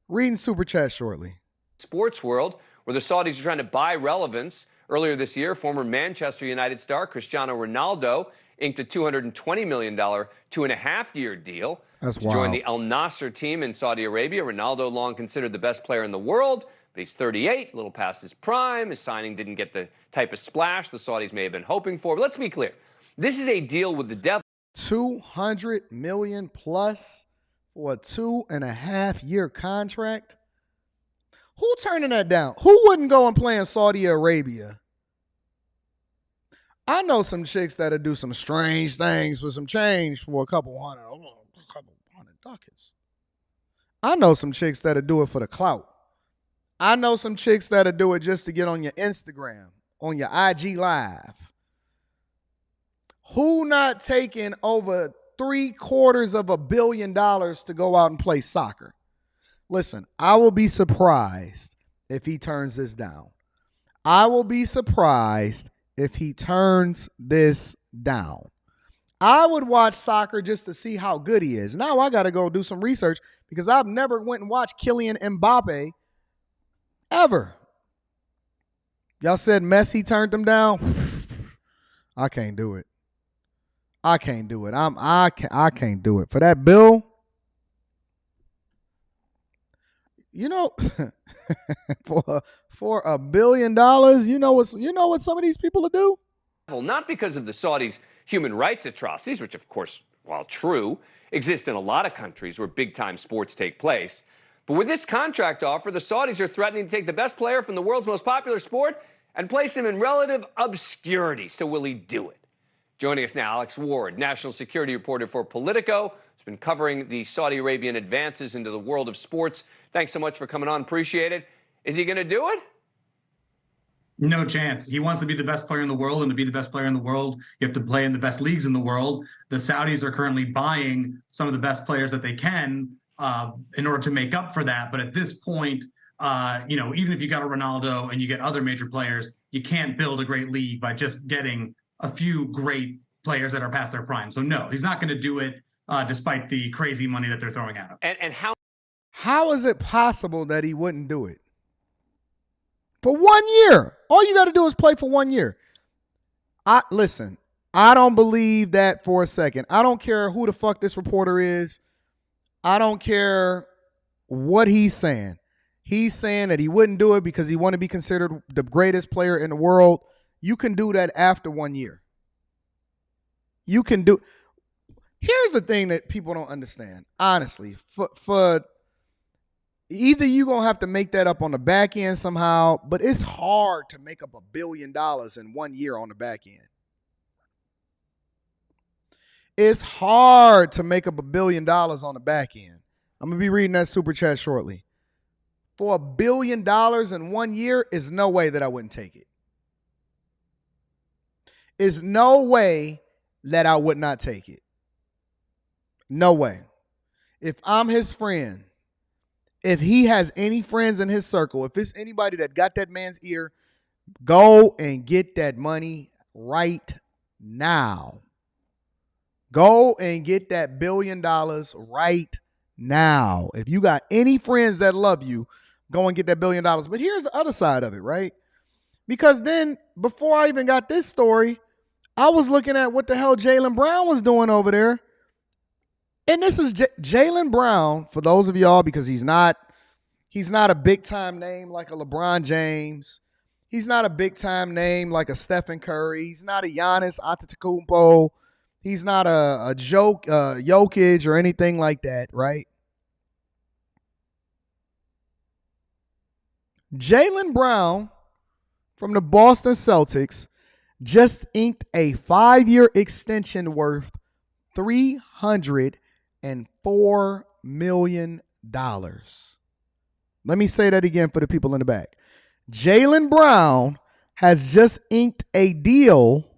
Reading Super Chat shortly. Sports world, where the Saudis are trying to buy relevance. Earlier this year, former Manchester United star Cristiano Ronaldo inked a $220 million 2.5-year deal to join the Al Nassr team in Saudi Arabia. Ronaldo, long considered the best player in the world, but he's 38, a little past his prime. His signing didn't get the type of splash the Saudis may have been hoping for. But let's be clear. This is a deal with the devil. $200 million plus for a 2.5-year contract? Who turning that down? Who wouldn't go and play in Saudi Arabia? I know some chicks that'll do some strange things for some change for a couple hundred ducats. I know some chicks that'll do it for the clout. I know some chicks that'll do it just to get on your Instagram, on your IG Live. Who not taking over $750 million to go out and play soccer? Listen, I will be surprised if he turns this down. I will be surprised if he turns this down. I would watch soccer just to see how good he is. Now I got to go do some research because I've never went and watched Kylian Mbappe ever. Y'all said Messi turned him down. I can't do it. I can't do it. I can't do it. For that bill, you know, for $1 billion, you know what some of these people will do? Well, not because of the Saudis' human rights atrocities, which of course, while true, exist in a lot of countries where big-time sports take place. But with this contract offer, the Saudis are threatening to take the best player from the world's most popular sport and place him in relative obscurity. So will he do it? Joining us now, Alex Ward, national security reporter for Politico, has been covering the Saudi Arabian advances into the world of sports. Thanks so much for coming on. Appreciate it. Is he going to do it? No chance. He wants to be the best player in the world, and to be the best player in the world, you have to play in the best leagues in the world. The Saudis are currently buying some of the best players that they can in order to make up for that. But at this point, even if you got a Ronaldo and you get other major players, you can't build a great league by just getting a few great players that are past their prime. So no, he's not going to do it despite the crazy money that they're throwing at him. And how is it possible that he wouldn't do it? For 1 year. All you got to do is play for 1 year. Listen, I don't believe that for a second. I don't care who the fuck this reporter is. I don't care what he's saying. He's saying that he wouldn't do it because he want to be considered the greatest player in the world. You can do that after 1 year. You can do. Here's the thing that people don't understand. Honestly, for either you're going to have to make that up on the back end somehow, but it's hard to make up $1 billion in 1 year on the back end. It's hard to make up $1 billion on the back end. I'm going to be reading that super chat shortly. For $1 billion in 1 year, is no way that I wouldn't take it. Is no way that I would not take it. No way. if I'm his friend, if he has any friends in his circle, if it's anybody that got that man's ear, go and get that money right now. Go and get that $1 billion right now. If you got any friends that love you, go and get that $1 billion. But here's the other side of it, right? Because then before I even got this story, I was looking at what the hell Jaylen Brown was doing over there. And this is Jaylen Brown, for those of y'all, because he's not a big-time name like a LeBron James. He's not a big-time name like a Stephen Curry. He's not a Giannis Antetokounmpo. He's not a Jokic or anything like that, right? Jaylen Brown from the Boston Celtics just inked a 5-year extension worth $304 million. Let me say that again for the people in the back. Jaylen Brown has just inked a deal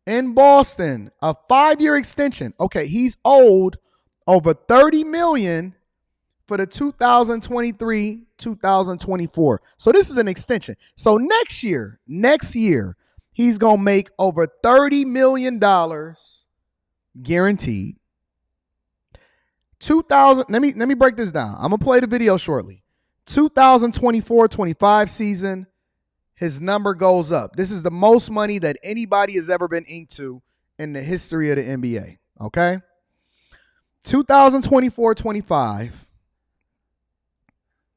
in Boston, a 5-year extension. Okay, he's owed over $30 million for the 2023-2024. So this is an extension. So next year, he's going to make over $30 million guaranteed. Let me break this down. I'm going to play the video shortly. 2024-25 season, his number goes up. This is the most money that anybody has ever been inked to in the history of the NBA. Okay? 2024-25.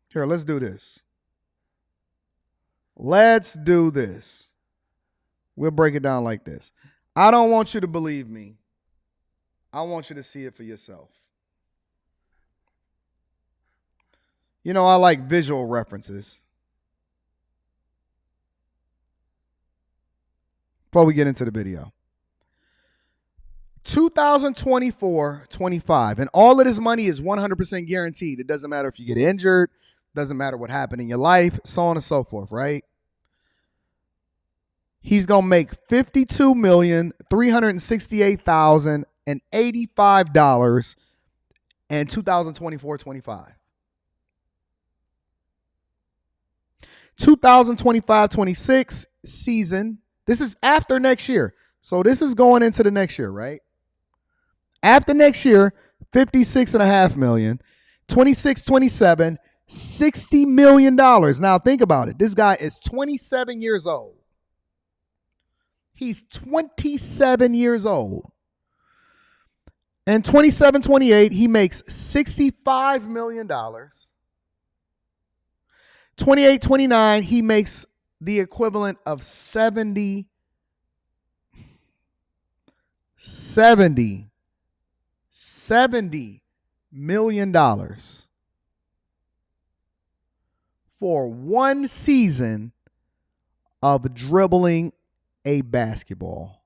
Here, let's do this. We'll break it down like this. I don't want you to believe me. I want you to see it for yourself. You know, I like visual references. Before we get into the video. 2024-25, and all of this money is 100% guaranteed. It doesn't matter if you get injured, doesn't matter what happened in your life, so on and so forth, right? He's going to make $52,368,085 in 2024-25. 2025-26 season. This is after next year. So this is going into the next year, right? After next year, $56.5 million. 26-27, $60 million. Now think about it. This guy is 27 years old. He's 27 years old. And 27-28, he makes $65 million. 28-29, he makes the equivalent of $70 million for one season of dribbling a basketball.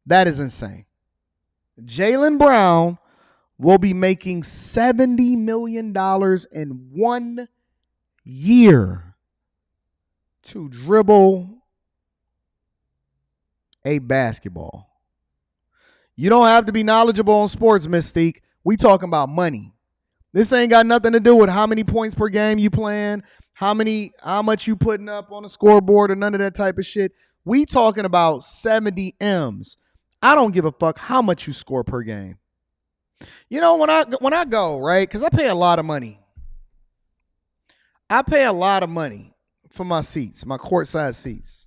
That is insane. Jaylen Brown will be making $70 million in 1 year to dribble a basketball. You don't have to be knowledgeable on sports, Mystique. We talking about money. This ain't got nothing to do with how many points per game you playing, how much you putting up on the scoreboard, or none of that type of shit. We talking about 70 M's. I don't give a fuck how much you score per game. You know, when I go, right, because I pay a lot of money. I pay a lot of money for my seats, my courtside seats,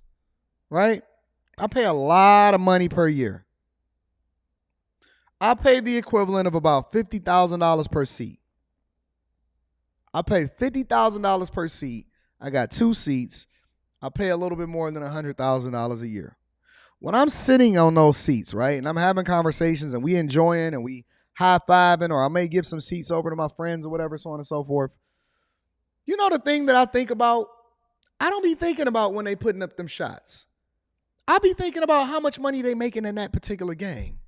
right? I pay a lot of money per year. I pay the equivalent of about $50,000 per seat. I pay $50,000 per seat. I got 2 seats. I pay a little bit more than $100,000 a year. When I'm sitting on those seats, right, and I'm having conversations and we enjoying and we high-fiving, or I may give some seats over to my friends or whatever, so on and so forth. You know the thing that I think about? I don't be thinking about when they putting up them shots. I be thinking about how much money they making in that particular game.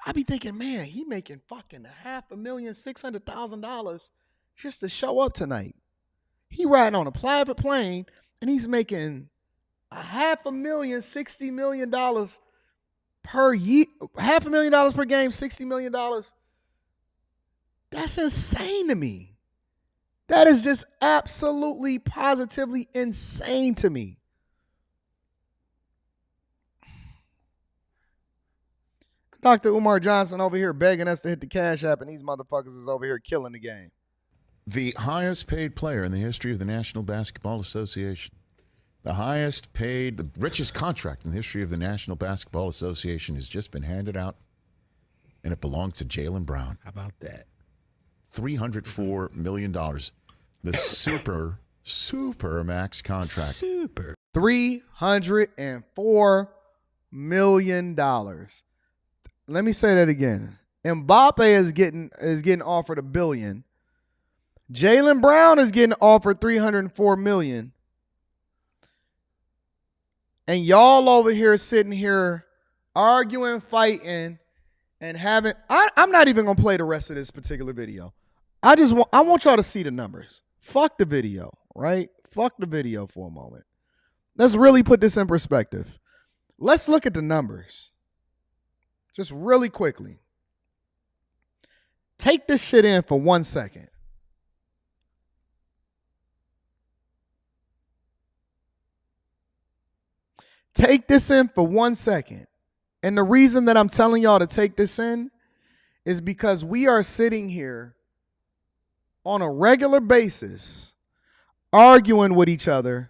I be thinking, man, he making fucking $500,000, $600,000 just to show up tonight. He riding on a private plane and he's making $500,000, $60 million per year, $500,000 per game, $60 million. That's insane to me. That is just absolutely, positively insane to me. Dr. Umar Johnson over here begging us to hit the Cash App, and these motherfuckers is over here killing the game. The highest paid player in the history of the National Basketball Association. The highest paid, the richest contract in the history of the National Basketball Association has just been handed out, and it belongs to Jaylen Brown. How about that? $304 million. The super max contract. Super. $304 million. Let me say that again. Mbappe is getting offered $1 billion. Jaylen Brown is getting offered $304 million. And y'all over here sitting here arguing, fighting, and having. I'm not even gonna play the rest of this particular video. I want y'all to see the numbers. Fuck the video, right? Fuck the video for a moment. Let's really put this in perspective. Let's look at the numbers. Just really quickly. Take this shit in for 1 second. Take this in for 1 second. And the reason that I'm telling y'all to take this in is because we are sitting here on a regular basis arguing with each other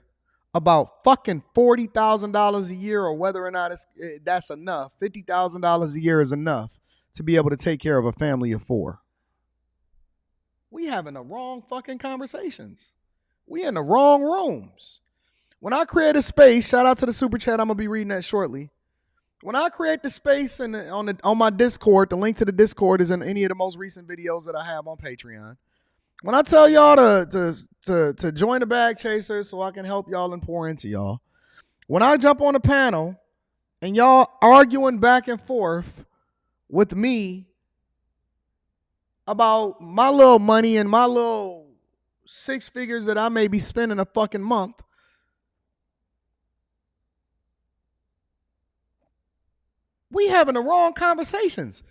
about fucking $40,000 a year or whether or not that's enough. $50,000 a year is enough to be able to take care of a family of 4. We having the wrong fucking conversations. We in the wrong rooms. When I create a space, shout out to the super chat, I'm going to be reading that shortly. When I create the space on my Discord, the link to the Discord is in any of the most recent videos that I have on Patreon. When I tell y'all to join the Bag Chasers so I can help y'all and pour into y'all. When I jump on a panel and y'all arguing back and forth with me about my little money and my little 6 figures that I may be spending a fucking month, we having the wrong conversations.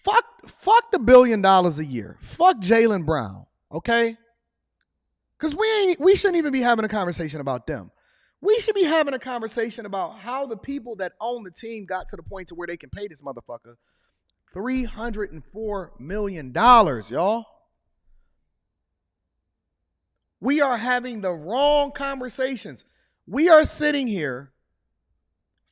Fuck the $1 billion a year. Fuck Jaylen Brown, okay? Because we shouldn't even be having a conversation about them. We should be having a conversation about how the people that own the team got to the point to where they can pay this motherfucker $304 million, y'all. We are having the wrong conversations. We are sitting here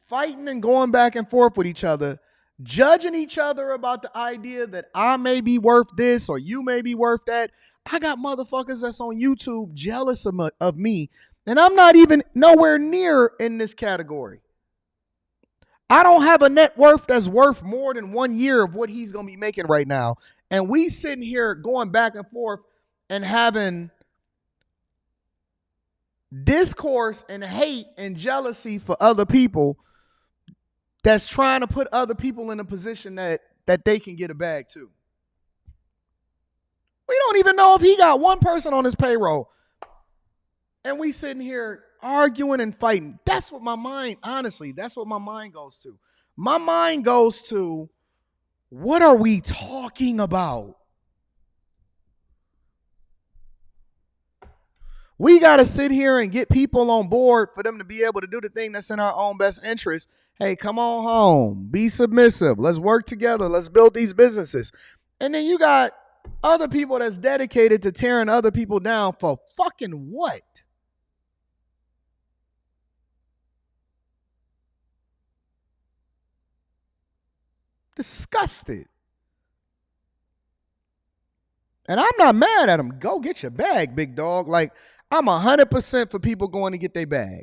fighting and going back and forth with each other, judging each other about the idea that I may be worth this or you may be worth that. I got motherfuckers that's on YouTube jealous of me, and I'm not even nowhere near in this category. I don't have a net worth that's worth more than 1 year of what he's going to be making right now. And we sitting here going back and forth and having discourse and hate and jealousy for other people that's trying to put other people in a position that they can get a bag too. We don't even know if he got one person on his payroll. And we sitting here arguing and fighting. That's what my mind, honestly, that's what my mind goes to. My mind goes to, what are we talking about? We got to sit here and get people on board for them to be able to do the thing that's in our own best interest. Hey, come on home. Be submissive. Let's work together. Let's build these businesses. And then you got other people that's dedicated to tearing other people down for fucking what? Disgusted. And I'm not mad at them. Go get your bag, big dog. Like, I'm 100% for people going to get their bag.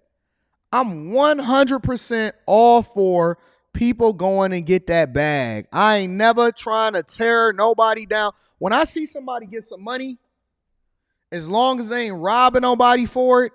I'm 100% all for people going and get that bag. I ain't never trying to tear nobody down. When I see somebody get some money, as long as they ain't robbing nobody for it,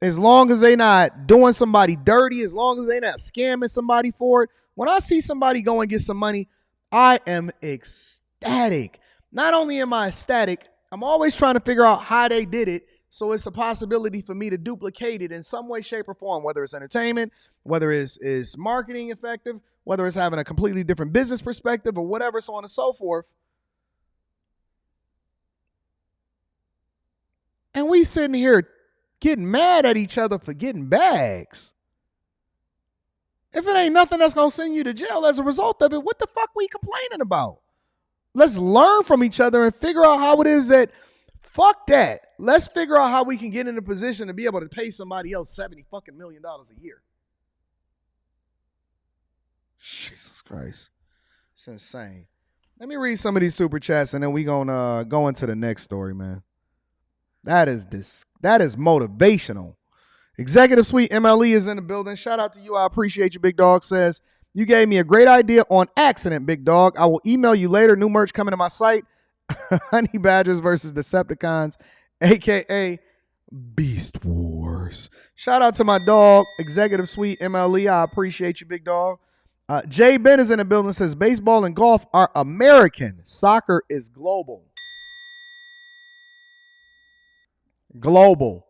as long as they not doing somebody dirty, as long as they not scamming somebody for it, when I see somebody go and get some money, I am ecstatic. Not only am I ecstatic, I'm always trying to figure out how they did it, so it's a possibility for me to duplicate it in some way, shape, or form, whether it's entertainment, whether it's marketing effective, whether it's having a completely different business perspective or whatever, so on and so forth. And we sitting here getting mad at each other for getting bags. If it ain't nothing that's going to send you to jail as a result of it, what the fuck we complaining about? Let's learn from each other and figure out how it is that, fuck that. Let's figure out how we can get in a position to be able to pay somebody else $70 fucking million a year. Jesus Christ. It's insane. Let me read some of these super chats and then we gonna go into the next story, man. That is motivational. Executive Suite MLE is in the building. Shout out to you. I appreciate you, Big Dog. Says, you gave me a great idea on accident, Big Dog. I will email you later. New merch coming to my site. Honey Badgers versus Decepticons, a.k.a. Beast Wars. Shout out to my dog, Executive Suite MLE. I appreciate you, Big Dog. Jay Ben is in the building. Says, baseball and golf are American. Soccer is global. Global.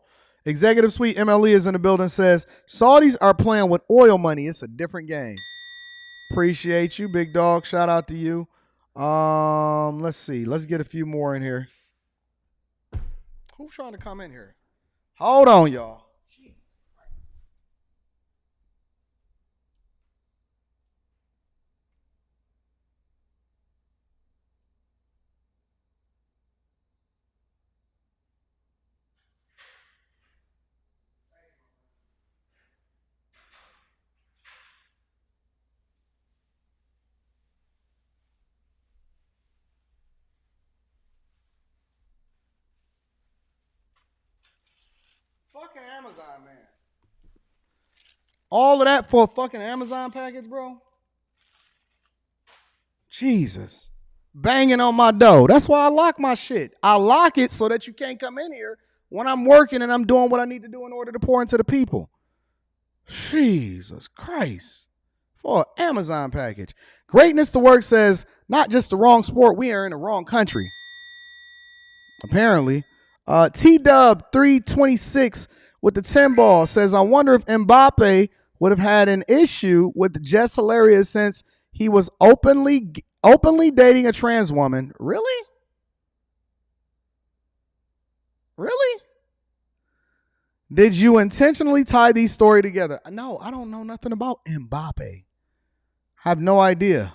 Executive Suite MLE is in the building. Says, Saudis are playing with oil money. It's a different game. Appreciate you, Big Dog. Shout out to you. Let's see. Let's get a few more in here. Who's trying to come in here? Hold on, y'all. Fucking Amazon, man. All of that for a fucking Amazon package, bro? Jesus. Banging on my door. That's why I lock my shit. I lock it so that you can't come in here when I'm working and I'm doing what I need to do in order to pour into the people. Jesus Christ. For an Amazon package. Greatness to Work says, not just the wrong sport, we are in the wrong country. Apparently. T-Dub 326 with the 10 ball says, I wonder if Mbappe would have had an issue with Jess Hilarious since he was openly dating a trans woman. Really? Really? Did you intentionally tie these stories together? No, I don't know nothing about Mbappe. I have no idea.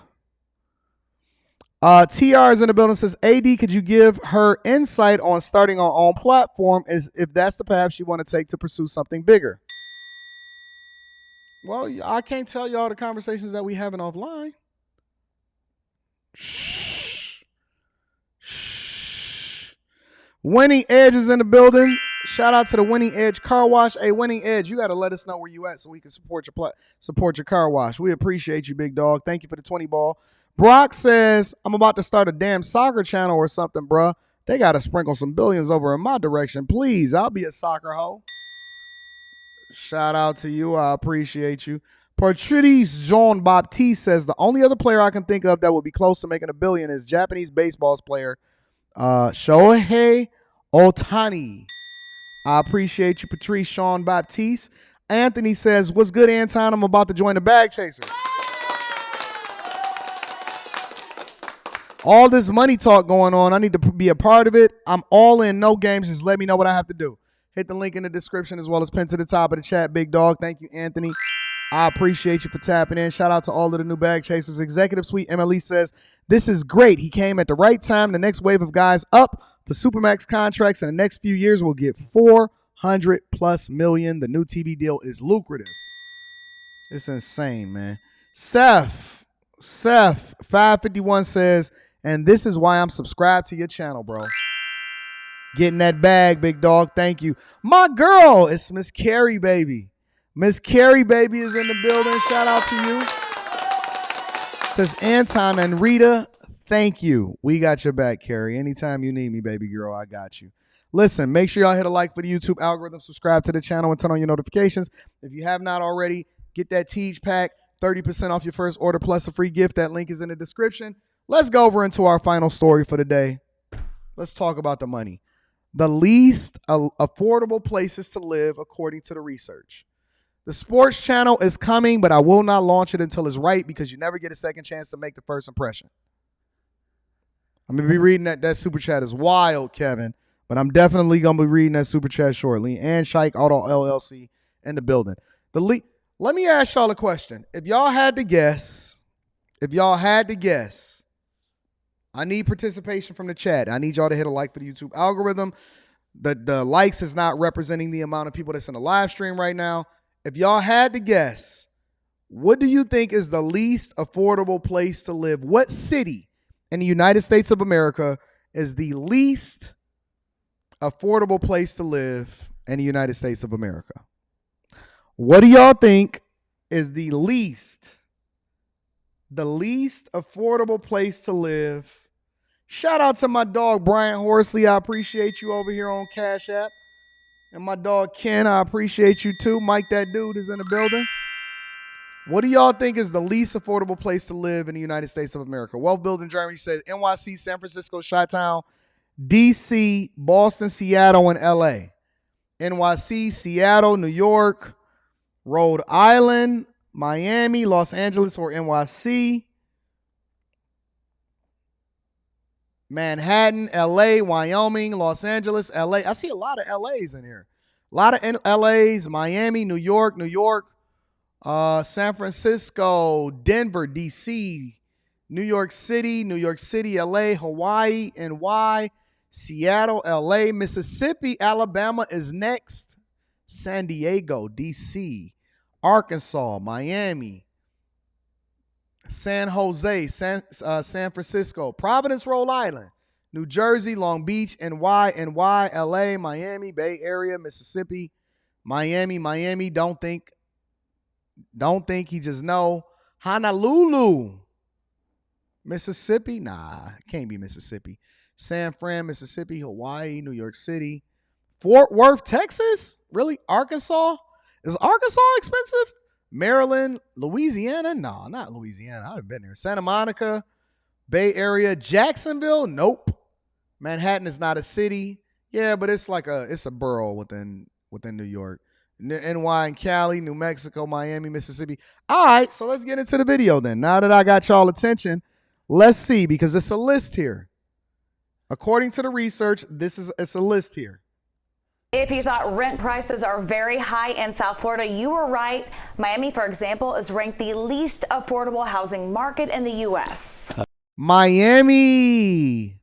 TR is in the building, says, AD, could you give her insight on starting our own platform if that's the path she want to take to pursue something bigger? Well, I can't tell you all the conversations that we having offline. Shh. Shh. Winning Edge is in the building. Shout out to the Winning Edge Car Wash. Hey, Winning Edge, you got to let us know where you at so we can support your car wash. We appreciate you, big dog. Thank you for the 20 ball. Brock says, I'm about to start a damn soccer channel or something, bruh. They got to sprinkle some billions over in my direction. Please, I'll be a soccer hoe. Shout out to you. I appreciate you. Patrice Jean-Baptiste says, the only other player I can think of that would be close to making $1 billion is Japanese baseball player Shohei Ohtani. I appreciate you, Patrice Jean-Baptiste. Anthony says, what's good, Anton? I'm about to join the Bag Chasers. All this money talk going on, I need to be a part of it. I'm all in, no games. Just let me know what I have to do. Hit the link in the description as well as pinned to the top of the chat, big dog. Thank you, Anthony. I appreciate you for tapping in. Shout out to all of the new Bag Chasers. Executive Suite Annelise says, this is great. He came at the right time. The next wave of guys up for Supermax contracts in the next few years will get $400+ million. The new TV deal is lucrative. It's insane, man. Seth 551 says, and this is why I'm subscribed to your channel, bro. Getting that bag, big dog. Thank you. My girl, it's Miss Carrie, baby. Miss Carrie, baby, is in the building. Shout out to you. Says Anton and Rita, thank you. We got your back, Carrie. Anytime you need me, baby girl, I got you. Listen, make sure y'all hit a like for the YouTube algorithm, subscribe to the channel, and turn on your notifications. If you have not already, get that Teach Pack, 30% off your first order plus a free gift. That link is in the description. Let's go over into our final story for the day. Let's talk about the money. The least affordable places to live according to the research. The sports channel is coming, but I will not launch it until it's right because you never get a second chance to make the first impression. I'm going to be reading that. That super chat is wild, Kevin, but I'm definitely going to be reading that super chat shortly. And Shike Auto LLC in the building. Let me ask y'all a question. If y'all had to guess, I need participation from the chat. I need y'all to hit a like for the YouTube algorithm. The likes is not representing the amount of people that's in the live stream right now. If y'all had to guess, what do you think is the least affordable place to live? What city in the United States of America is the least affordable place to live in the United States of America? What do y'all think is the least affordable place to live? Shout out to my dog, Brian Horsley. I appreciate you over here on Cash App. And my dog, Ken, I appreciate you too. Mike, that dude, is in the building. What do y'all think is the least affordable place to live in the United States of America? Wealth Building Germany says NYC, San Francisco, Chi-Town, DC, Boston, Seattle, and LA. NYC, Seattle, New York, Rhode Island, Miami, Los Angeles, or NYC. Manhattan, LA, Wyoming, Los Angeles, LA. I see a lot of LAs in here. A lot of LAs, Miami, New York, San Francisco, Denver, DC, New York City, LA, Hawaii, NY, Seattle, LA, Mississippi, Alabama is next. San Diego, DC, Arkansas, Miami, San Jose, San Francisco, Providence, Rhode Island, New Jersey, Long Beach, NY, LA, Miami, Bay Area, Mississippi, Miami, don't think, he just know. Honolulu, Mississippi, nah, can't be Mississippi. San Fran, Mississippi, Hawaii, New York City, Fort Worth, Texas, really? Arkansas? Is Arkansas expensive? Maryland, Louisiana? No, not Louisiana. I've been there. Santa Monica, Bay Area, Jacksonville? Nope. Manhattan is not a city. Yeah, but it's a borough within New York. NY and Cali, New Mexico, Miami, Mississippi. All right, so let's get into the video then. Now that I got y'all attention, let's see, because it's a list here. According to the research, it's a list here. If you thought rent prices are very high in South Florida, you were right. Miami, for example, is ranked the least affordable housing market in the U.S. Miami.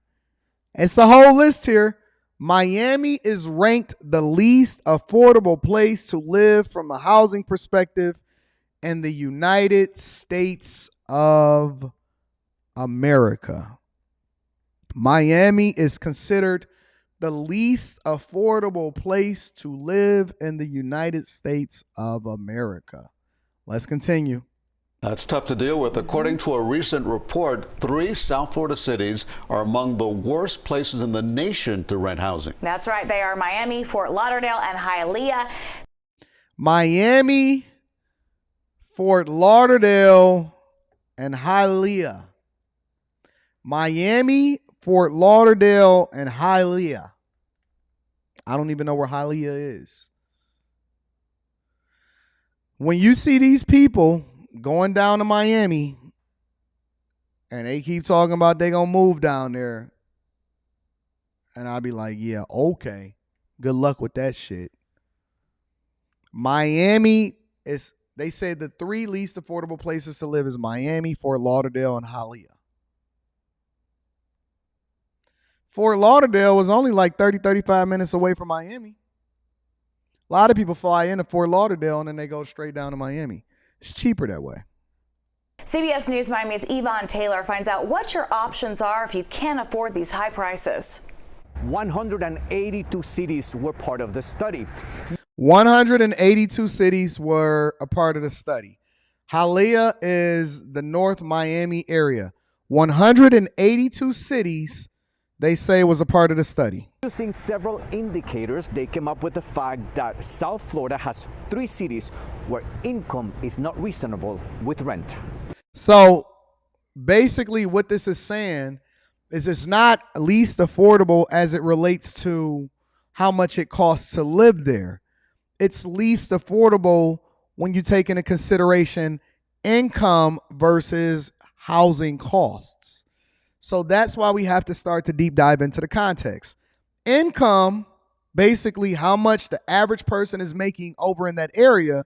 It's a whole list here. Miami is ranked the least affordable place to live from a housing perspective in the United States of America. Miami is considered the least affordable place to live in the United States of America. Let's continue. That's tough to deal with. According to a recent report, 3 South Florida cities are among the worst places in the nation to rent housing. That's right. They are Miami, Fort Lauderdale, and Hialeah. Miami, Fort Lauderdale, and Hialeah. Miami, Fort Lauderdale, and Hialeah. I don't even know where Hialeah is. When you see these people going down to Miami and they keep talking about they gonna move down there, and I'll be like, yeah, okay. Good luck with that shit. Miami is, they say the 3 least affordable places to live is Miami, Fort Lauderdale, and Hialeah. Fort Lauderdale was only like 35 minutes away from Miami. A lot of people fly into Fort Lauderdale and then they go straight down to Miami. It's cheaper that way. CBS News Miami's Yvonne Taylor finds out what your options are if you can't afford these high prices. 182 cities were part of the study. 182 cities were a part of the study. Hialeah is the North Miami area. 182 cities, they say, was a part of the study. Using several indicators, they came up with the fact that South Florida has 3 cities where income is not reasonable with rent. So basically what this is saying It's not least affordable as it relates to how much it costs to live there. It's least affordable when you take into consideration income versus housing costs. So that's why we have to start to deep dive into the context. Income, basically how much the average person is making over in that area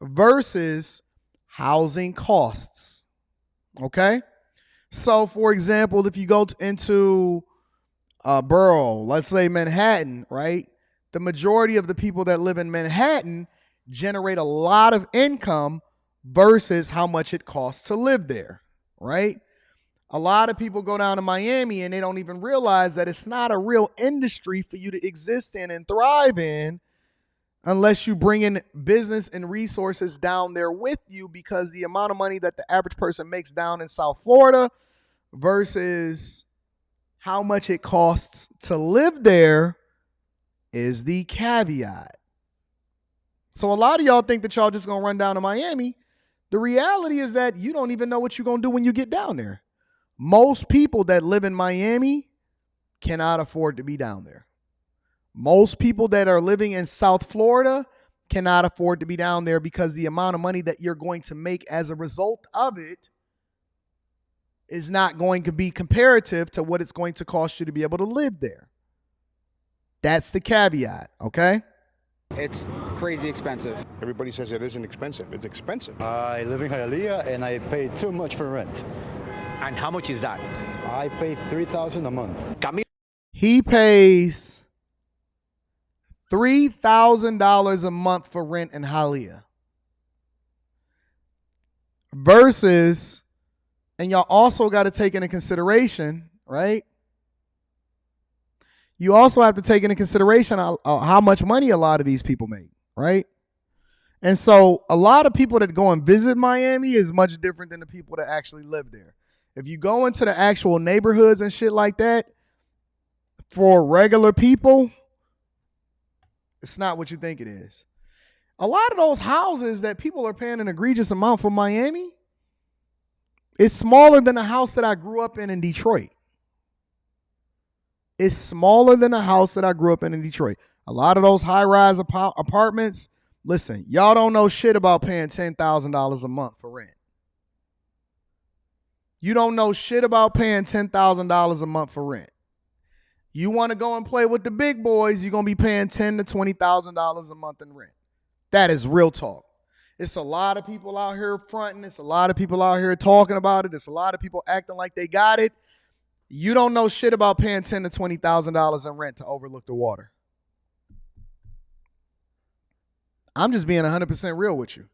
versus housing costs. Okay? So, for example, if you go into a borough, let's say Manhattan, right? The majority of the people that live in Manhattan generate a lot of income versus how much it costs to live there, right? A lot of people go down to Miami and they don't even realize that it's not a real industry for you to exist in and thrive in unless you bring in business and resources down there with you, because the amount of money that the average person makes down in South Florida versus how much it costs to live there is the caveat. So a lot of y'all think that y'all just gonna run down to Miami. The reality is that you don't even know what you're gonna do when you get down there. Most people that live in Miami cannot afford to be down there. Most people that are living in South Florida cannot afford to be down there because the amount of money that you're going to make as a result of it is not going to be comparative to what it's going to cost you to be able to live there. That's the caveat, okay? It's crazy expensive. Everybody says it isn't expensive. It's expensive. I live in Hialeah and I pay too much for rent. And how much is that? I pay $3,000 a month. He pays $3,000 a month for rent in Hialeah versus, and y'all also got to take into consideration, right? You also have to take into consideration how much money a lot of these people make, right? And so a lot of people that go and visit Miami is much different than the people that actually live there. If you go into the actual neighborhoods and shit like that, for regular people, it's not what you think it is. A lot of those houses that people are paying an egregious amount for Miami is smaller than the house that I grew up in Detroit. It's smaller than the house that I grew up in Detroit. A lot of those high-rise apartments, listen, y'all don't know shit about paying $10,000 a month for rent. You don't know shit about paying $10,000 a month for rent. You want to go and play with the big boys, you're going to be paying $10,000 to $20,000 a month in rent. That is real talk. It's a lot of people out here fronting. It's a lot of people out here talking about it. It's a lot of people acting like they got it. You don't know shit about paying $10,000 to $20,000 in rent to overlook the water. I'm just being 100% real with you.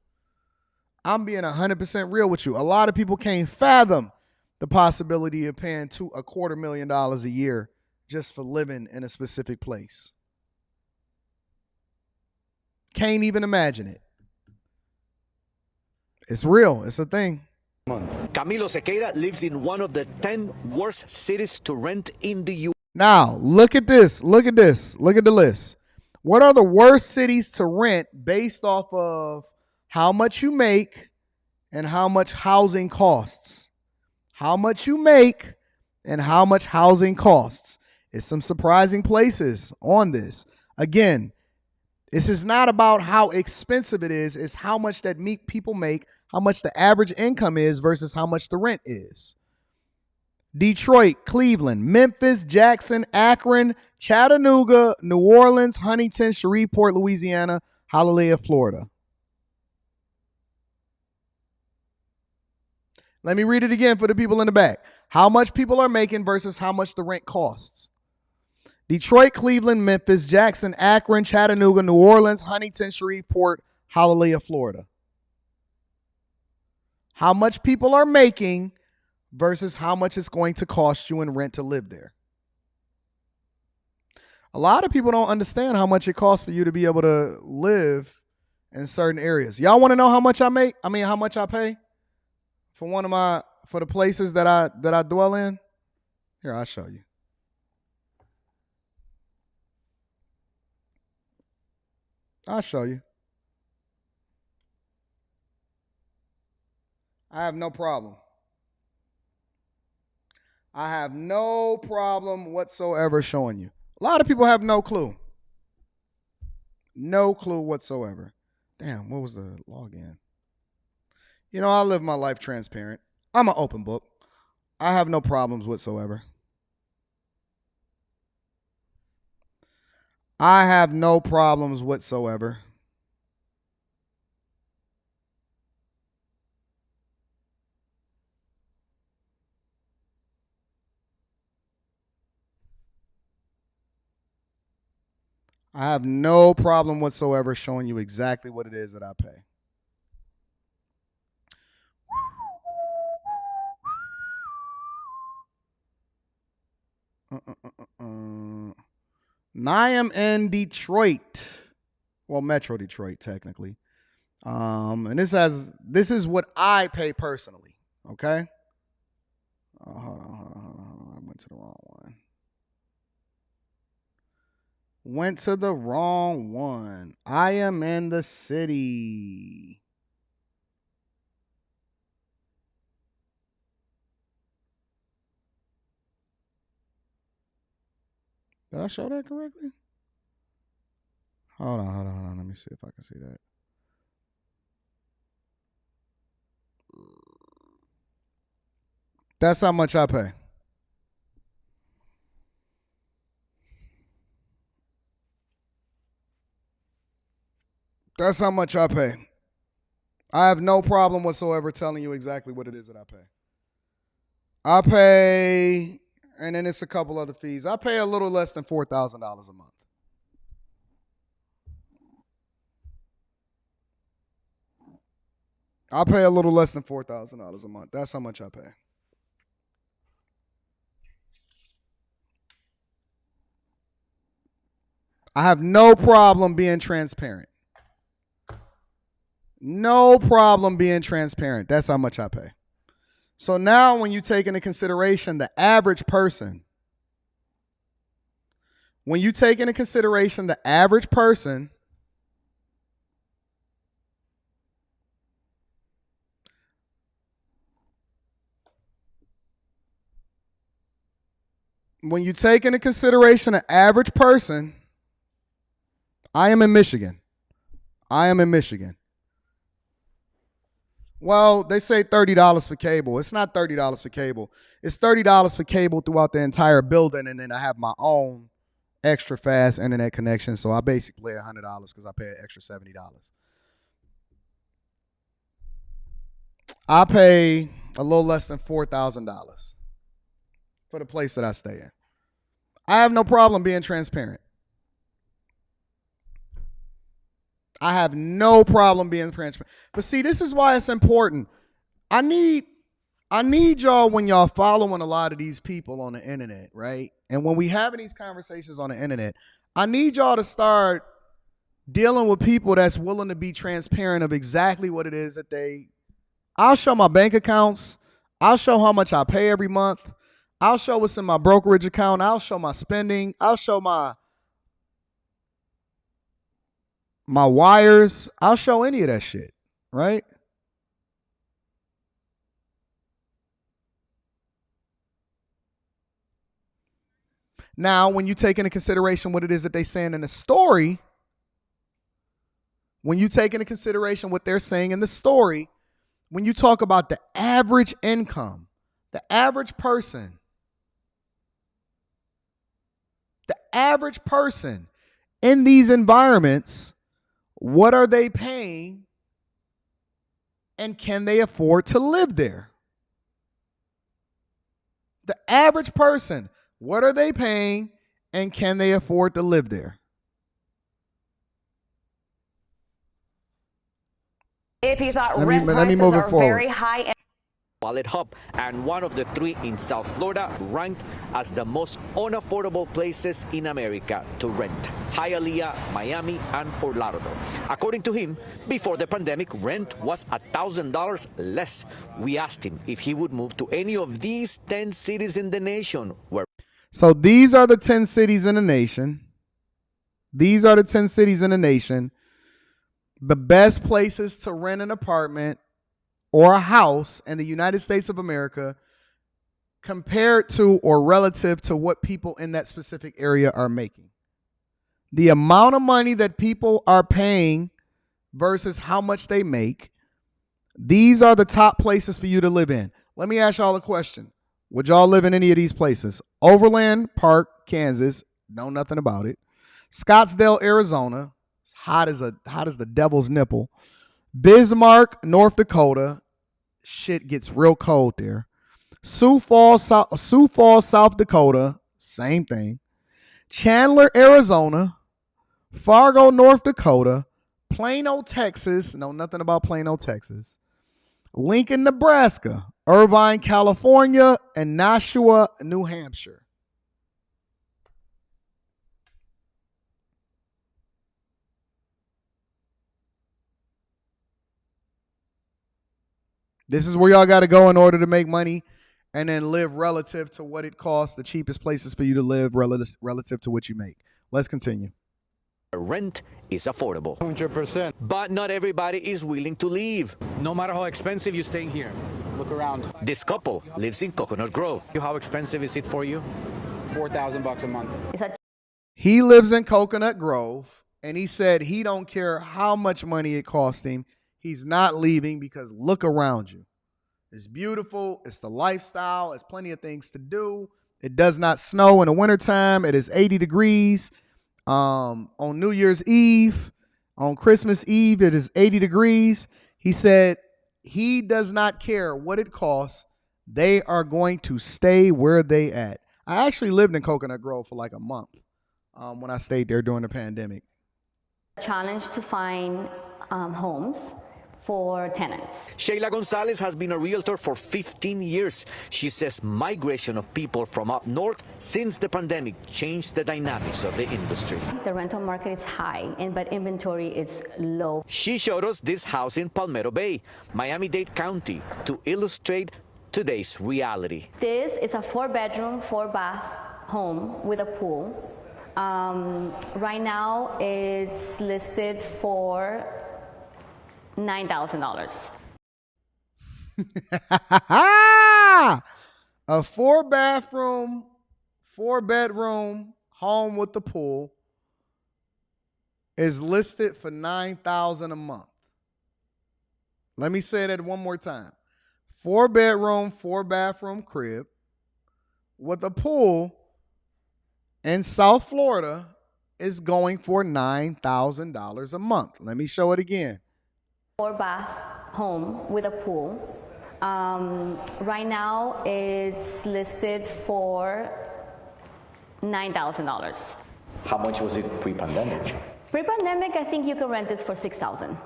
I'm being 100% real with you. A lot of people can't fathom the possibility of paying $250,000 a year just for living in a specific place. Can't even imagine it. It's real. It's a thing. Camilo Sequeira lives in one of the 10 worst cities to rent in the U.S. Now, look at this. Look at this. Look at the list. What are the worst cities to rent based off of how much you make and how much housing costs? How much you make and how much housing costs. It's some surprising places on this. Again, this is not about how expensive it is. It's how much that people make, how much the average income is versus how much the rent is. Detroit, Cleveland, Memphis, Jackson, Akron, Chattanooga, New Orleans, Huntington, Shreveport, Louisiana, Hialeah, Florida. Let me read it again for the people in the back. How much people are making versus how much the rent costs. Detroit, Cleveland, Memphis, Jackson, Akron, Chattanooga, New Orleans, Huntington, Shreveport, Hialeah, Florida. How much people are making versus how much it's going to cost you in rent to live there. A lot of people don't understand how much it costs for you to be able to live in certain areas. Y'all want to know how much I make? I mean, how much I pay for for the places that I dwell in? Here, I'll show you. I'll show you. I have no problem. I have no problem whatsoever showing you. A lot of people have no clue. No clue whatsoever. Damn, what was the login? You know, I live my life transparent. I'm an open book. I have no problems whatsoever. I have no problems whatsoever. I have no problem whatsoever showing you exactly what it is that I pay. I am in Detroit. Well, Metro Detroit, technically. And this is what I pay personally. Okay. Hold on. I went to the wrong one. Went to the wrong one. I am in the city. Did I show that correctly? Hold on. Let me see if I can see that. That's how much I pay. That's how much I pay. I have no problem whatsoever telling you exactly what it is that I pay. I pay, and then it's a couple other fees. I pay a little less than $4,000 a month. I pay a little less than $4,000 a month. That's how much I pay. I have no problem being transparent. No problem being transparent. That's how much I pay. So now when you take into consideration the average person, when you take into consideration the average person, when you take into consideration an average person, I am in Michigan. Well, they say $30 for cable. It's not $30 for cable. It's $30 for cable throughout the entire building, and then I have my own extra fast internet connection. So I basically pay $100 because I pay an extra $70. I pay a little less than $4,000 for the place that I stay in. I have no problem being transparent. I have no problem being transparent. But see, this is why it's important. I need y'all, when y'all following a lot of these people on the internet, right? And when we having these conversations on the internet, I need y'all to start dealing with people that's willing to be transparent of exactly what it is that I'll show my bank accounts. I'll show how much I pay every month. I'll show what's in my brokerage account. I'll show my spending. I'll show my wires. I'll show any of that shit, right? Now, when you take into consideration what it is that they're saying in the story, when you take into consideration what they're saying in the story, when you talk about the average income, the average person in these environments, what are they paying and can they afford to live there? The average person, what are they paying and can they afford to live there? If you thought rent prices are very high, Wallet Hub, and one of the 3 in South Florida, ranked as the most unaffordable places in America to rent: Hialeah, Miami, and Fort Lauderdale. According to him, before the pandemic, rent was $1,000 less. We asked him if he would move to any of these 10 cities in the nation. So these are the 10 cities in the nation. These are the 10 cities in the nation. The best places to rent an apartment or a house in the United States of America, compared to or relative to what people in that specific area are making. The amount of money that people are paying versus how much they make. These are the top places for you to live in. Let me ask y'all a question. Would y'all live in any of these places? Overland Park, Kansas. Know nothing about it. Scottsdale, Arizona. Hot as the devil's nipple. Bismarck, North Dakota. Shit gets real cold there. Sioux Falls, South Dakota. Same thing. Chandler, Arizona. Fargo, North Dakota. Plano, Texas. Know nothing about Plano, Texas. Lincoln, Nebraska. Irvine, California. And Nashua, New Hampshire. This is where y'all got to go in order to make money and then live relative to what it costs, the cheapest places for you to live relative to what you make. Let's continue. Rent is affordable. 100%. But not everybody is willing to leave. No matter how expensive you're staying here, look around. This couple lives in Coconut Grove. How expensive is it for you? $4,000 a month. He lives in Coconut Grove, and he said he don't care how much money it costs him. He's not leaving because look around you. It's beautiful. It's the lifestyle. It's plenty of things to do. It does not snow in the wintertime. It is 80 degrees. On New Year's Eve, on Christmas Eve, it is 80 degrees. He said he does not care what it costs. They are going to stay where they at. I actually lived in Coconut Grove for like a month when I stayed there during the pandemic. Challenge to find homes for tenants. Sheila Gonzalez has been a realtor for 15 years. She says migration of people from up north since the pandemic changed the dynamics of the industry. The rental market is high, but inventory is low. She showed us this house in Palmetto Bay, Miami-Dade County, to illustrate today's reality. This is a 4-bedroom, 4-bath home with a pool. Right now it's listed for $9,000. A 4-bathroom, 4-bedroom home with the pool is listed for $9,000 a month. Let me say that one more time. 4-bedroom, 4-bathroom crib with a pool in South Florida is going for $9,000 a month. Let me show it again. 4-bath home with a pool. Right now it's listed for $9,000. How much was it pre-pandemic? Pre-pandemic, I think you can rent this for $6,000.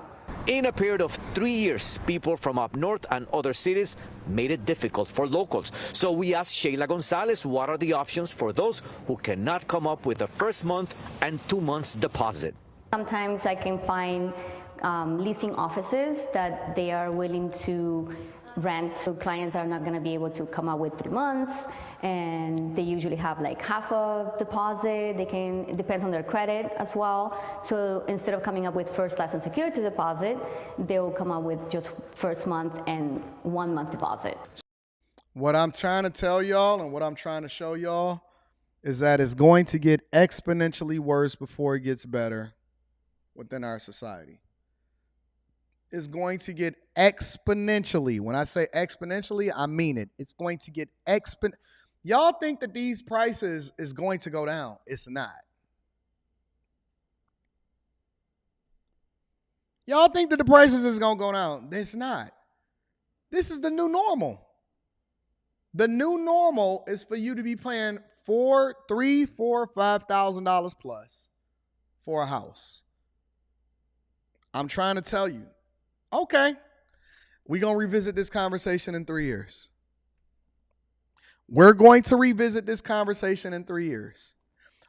In a period of 3 years, people from up north and other cities made it difficult for locals. So we asked Sheila Gonzalez what are the options for those who cannot come up with a first month and 2 months deposit. Sometimes I can find leasing offices that they are willing to rent. So clients are not going to be able to come out with 3 months, and they usually have like half a deposit. It depends on their credit as well. So instead of coming up with first, last, and security deposit, they will come up with just first month and 1 month deposit. What I'm trying to tell y'all and what I'm trying to show y'all is that it's going to get exponentially worse before it gets better within our society. Is going to get exponentially. When I say exponentially, I mean it. It's going to get Y'all think that these prices is going to go down. It's not. Y'all think that the prices is going to go down. It's not. This is the new normal. The new normal is for you to be paying $3,000, $4,000, $5,000 plus for a house. I'm trying to tell you. Okay, we're going to revisit this conversation in 3 years. We're going to revisit this conversation in 3 years.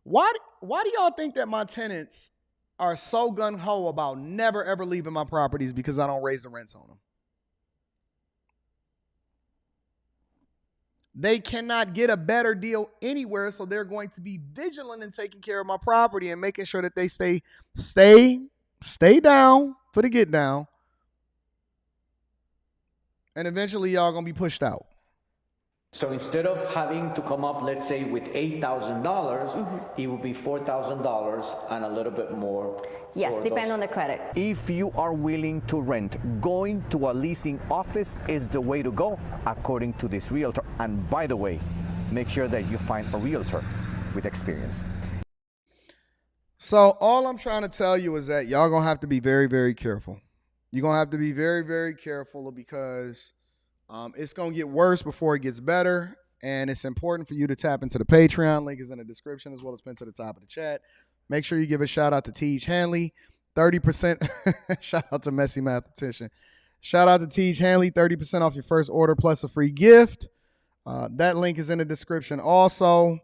Why do y'all think that my tenants are so gung-ho about never, ever leaving my properties because I don't raise the rents on them? They cannot get a better deal anywhere, so they're going to be vigilant in taking care of my property and making sure that they stay down for the get down. And eventually y'all gonna be pushed out. So instead of having to come up, let's say, with $8,000, it would be $4,000 and a little bit more. Yes, depend on the credit. If you are willing to rent, going to a leasing office is the way to go, according to this realtor. And by the way, make sure that you find a realtor with experience. So all I'm trying to tell you is that y'all gonna have to be very, very careful. You're gonna have to be very, very careful because it's gonna get worse before it gets better. And it's important for you to tap into the Patreon. Link is in the description as well as pinned to the top of the chat. Make sure you give a shout out to Tej Hanley. 30%. Shout out to Messy Mathematician. Shout out to Tej Hanley. 30% off your first order plus a free gift. That link is in the description also.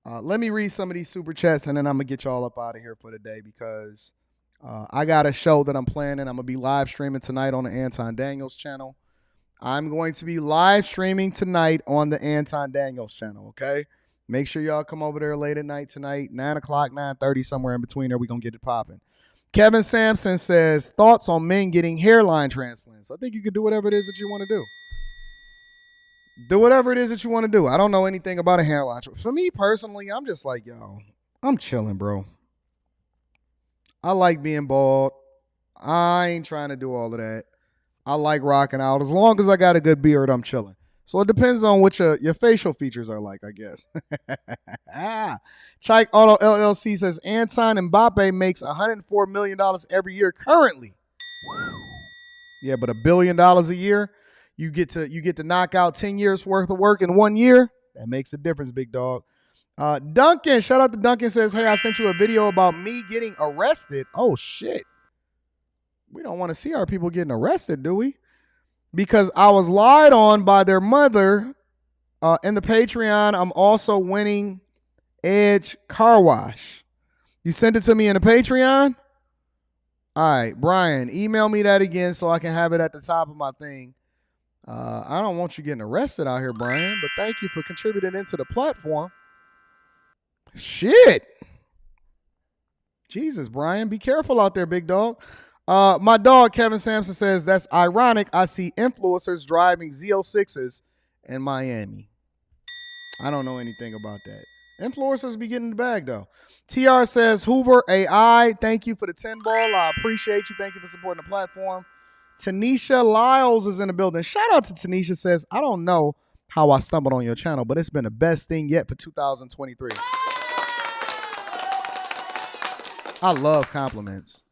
Let me read some of these super chats and then I'm going to get y'all up out of here for the day because I got a show that I'm planning. I'm going to be live streaming tonight on the Anton Daniels channel. I'm going to be live streaming tonight on the Anton Daniels channel, okay? Make sure y'all come over there late at night tonight, 9 o'clock, 9:30, somewhere in between there. We're going to get it popping. Kevin Sampson says, thoughts on men getting hairline transplants? I think you could do whatever it is that you want to do. Do whatever it is that you want to do. I don't know anything about a hairline. For me personally, I'm just like, yo, I'm chilling, bro. I like being bald. I ain't trying to do all of that. I like rocking out. As long as I got a good beard, I'm chilling. So it depends on what your facial features are like, I guess. Chike Auto LLC says, Anton Mbappe makes $104 million every year currently. Yeah, but $1 billion a year? You get to knock out 10 years worth of work in 1 year. That makes a difference, big dog. Duncan, shout out to Duncan, says, hey, I sent you a video about me getting arrested. Oh, shit. We don't want to see our people getting arrested, do we? Because I was lied on by their mother in the Patreon. I'm also winning Edge Car Wash. You sent it to me in the Patreon? All right, Brian, email me that again so I can have it at the top of my thing. I don't want you getting arrested out here, Brian, but thank you for contributing into the platform. Shit. Jesus, Brian, be careful out there, big dog. My dog, Kevin Sampson, says, that's ironic. I see influencers driving Z06s in Miami. I don't know anything about that. Influencers be getting the bag, though. TR says, Hoover AI, thank you for the 10 ball. I appreciate you. Thank you for supporting the platform. Tanisha Lyles is in the building. Shout out to Tanisha, says, I don't know how I stumbled on your channel, but it's been the best thing yet for 2023. I love compliments.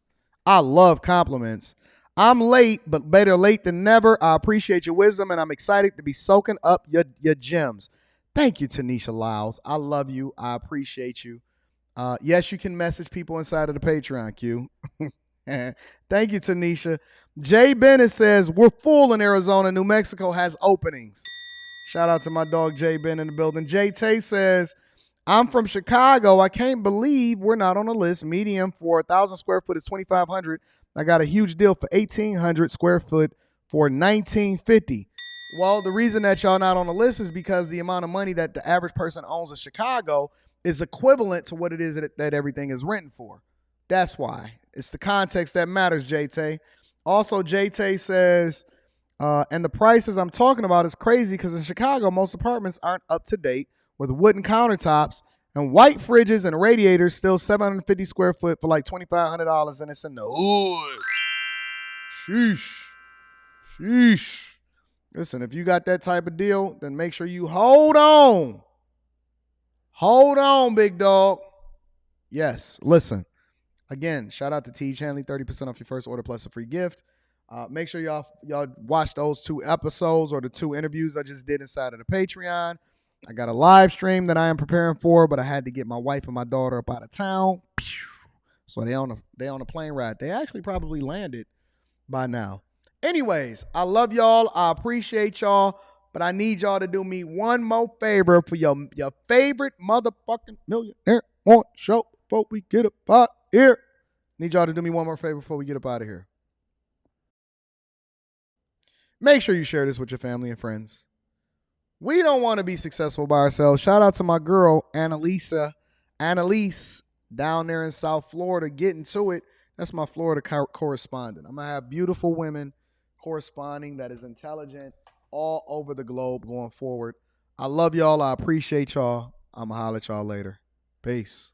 I'm late, but better late than never. I appreciate your wisdom, and I'm excited to be soaking up your gems. Thank you, Tanisha Lyles. I love you. I appreciate you. Yes, you can message people inside of the Patreon, Q. Thank you, Tanisha. Jay Bennett says, we're full in Arizona. New Mexico has openings. Shout out to my dog, Jay Bennett, in the building. Jay Tay says, I'm from Chicago. I can't believe we're not on the list. Medium for 1,000 square foot is $2,500. I got a huge deal for 1,800 square foot for $1,950. Well, the reason that y'all not on the list is because the amount of money that the average person owns in Chicago is equivalent to what it is that everything is renting for. That's why. It's the context that matters, JT. Also, JT says, and the prices I'm talking about is crazy because in Chicago, most apartments aren't up to date with wooden countertops and white fridges and radiators, still 750 square foot for like $2,500, and it's in the hood. Sheesh. Listen, if you got that type of deal, then make sure you hold on. Hold on, big dog. Yes, listen. Again, shout out to Tej Hanley, 30% off your first order plus a free gift. Make sure y'all watch those 2 episodes or the 2 interviews I just did inside of the Patreon. I got a live stream that I am preparing for, but I had to get my wife and my daughter up out of town. So they on a plane ride. They actually probably landed by now. Anyways, I love y'all. I appreciate y'all, but I need y'all to do me one more favor for your favorite motherfucking millionaire on show before we get up out here. Need y'all to do me one more favor before we get up out of here. Make sure you share this with your family and friends. We don't want to be successful by ourselves. Shout out to my girl, Annelise, down there in South Florida, getting to it. That's my Florida correspondent. I'm going to have beautiful women corresponding that is intelligent all over the globe going forward. I love y'all. I appreciate y'all. I'm going to holler at y'all later. Peace.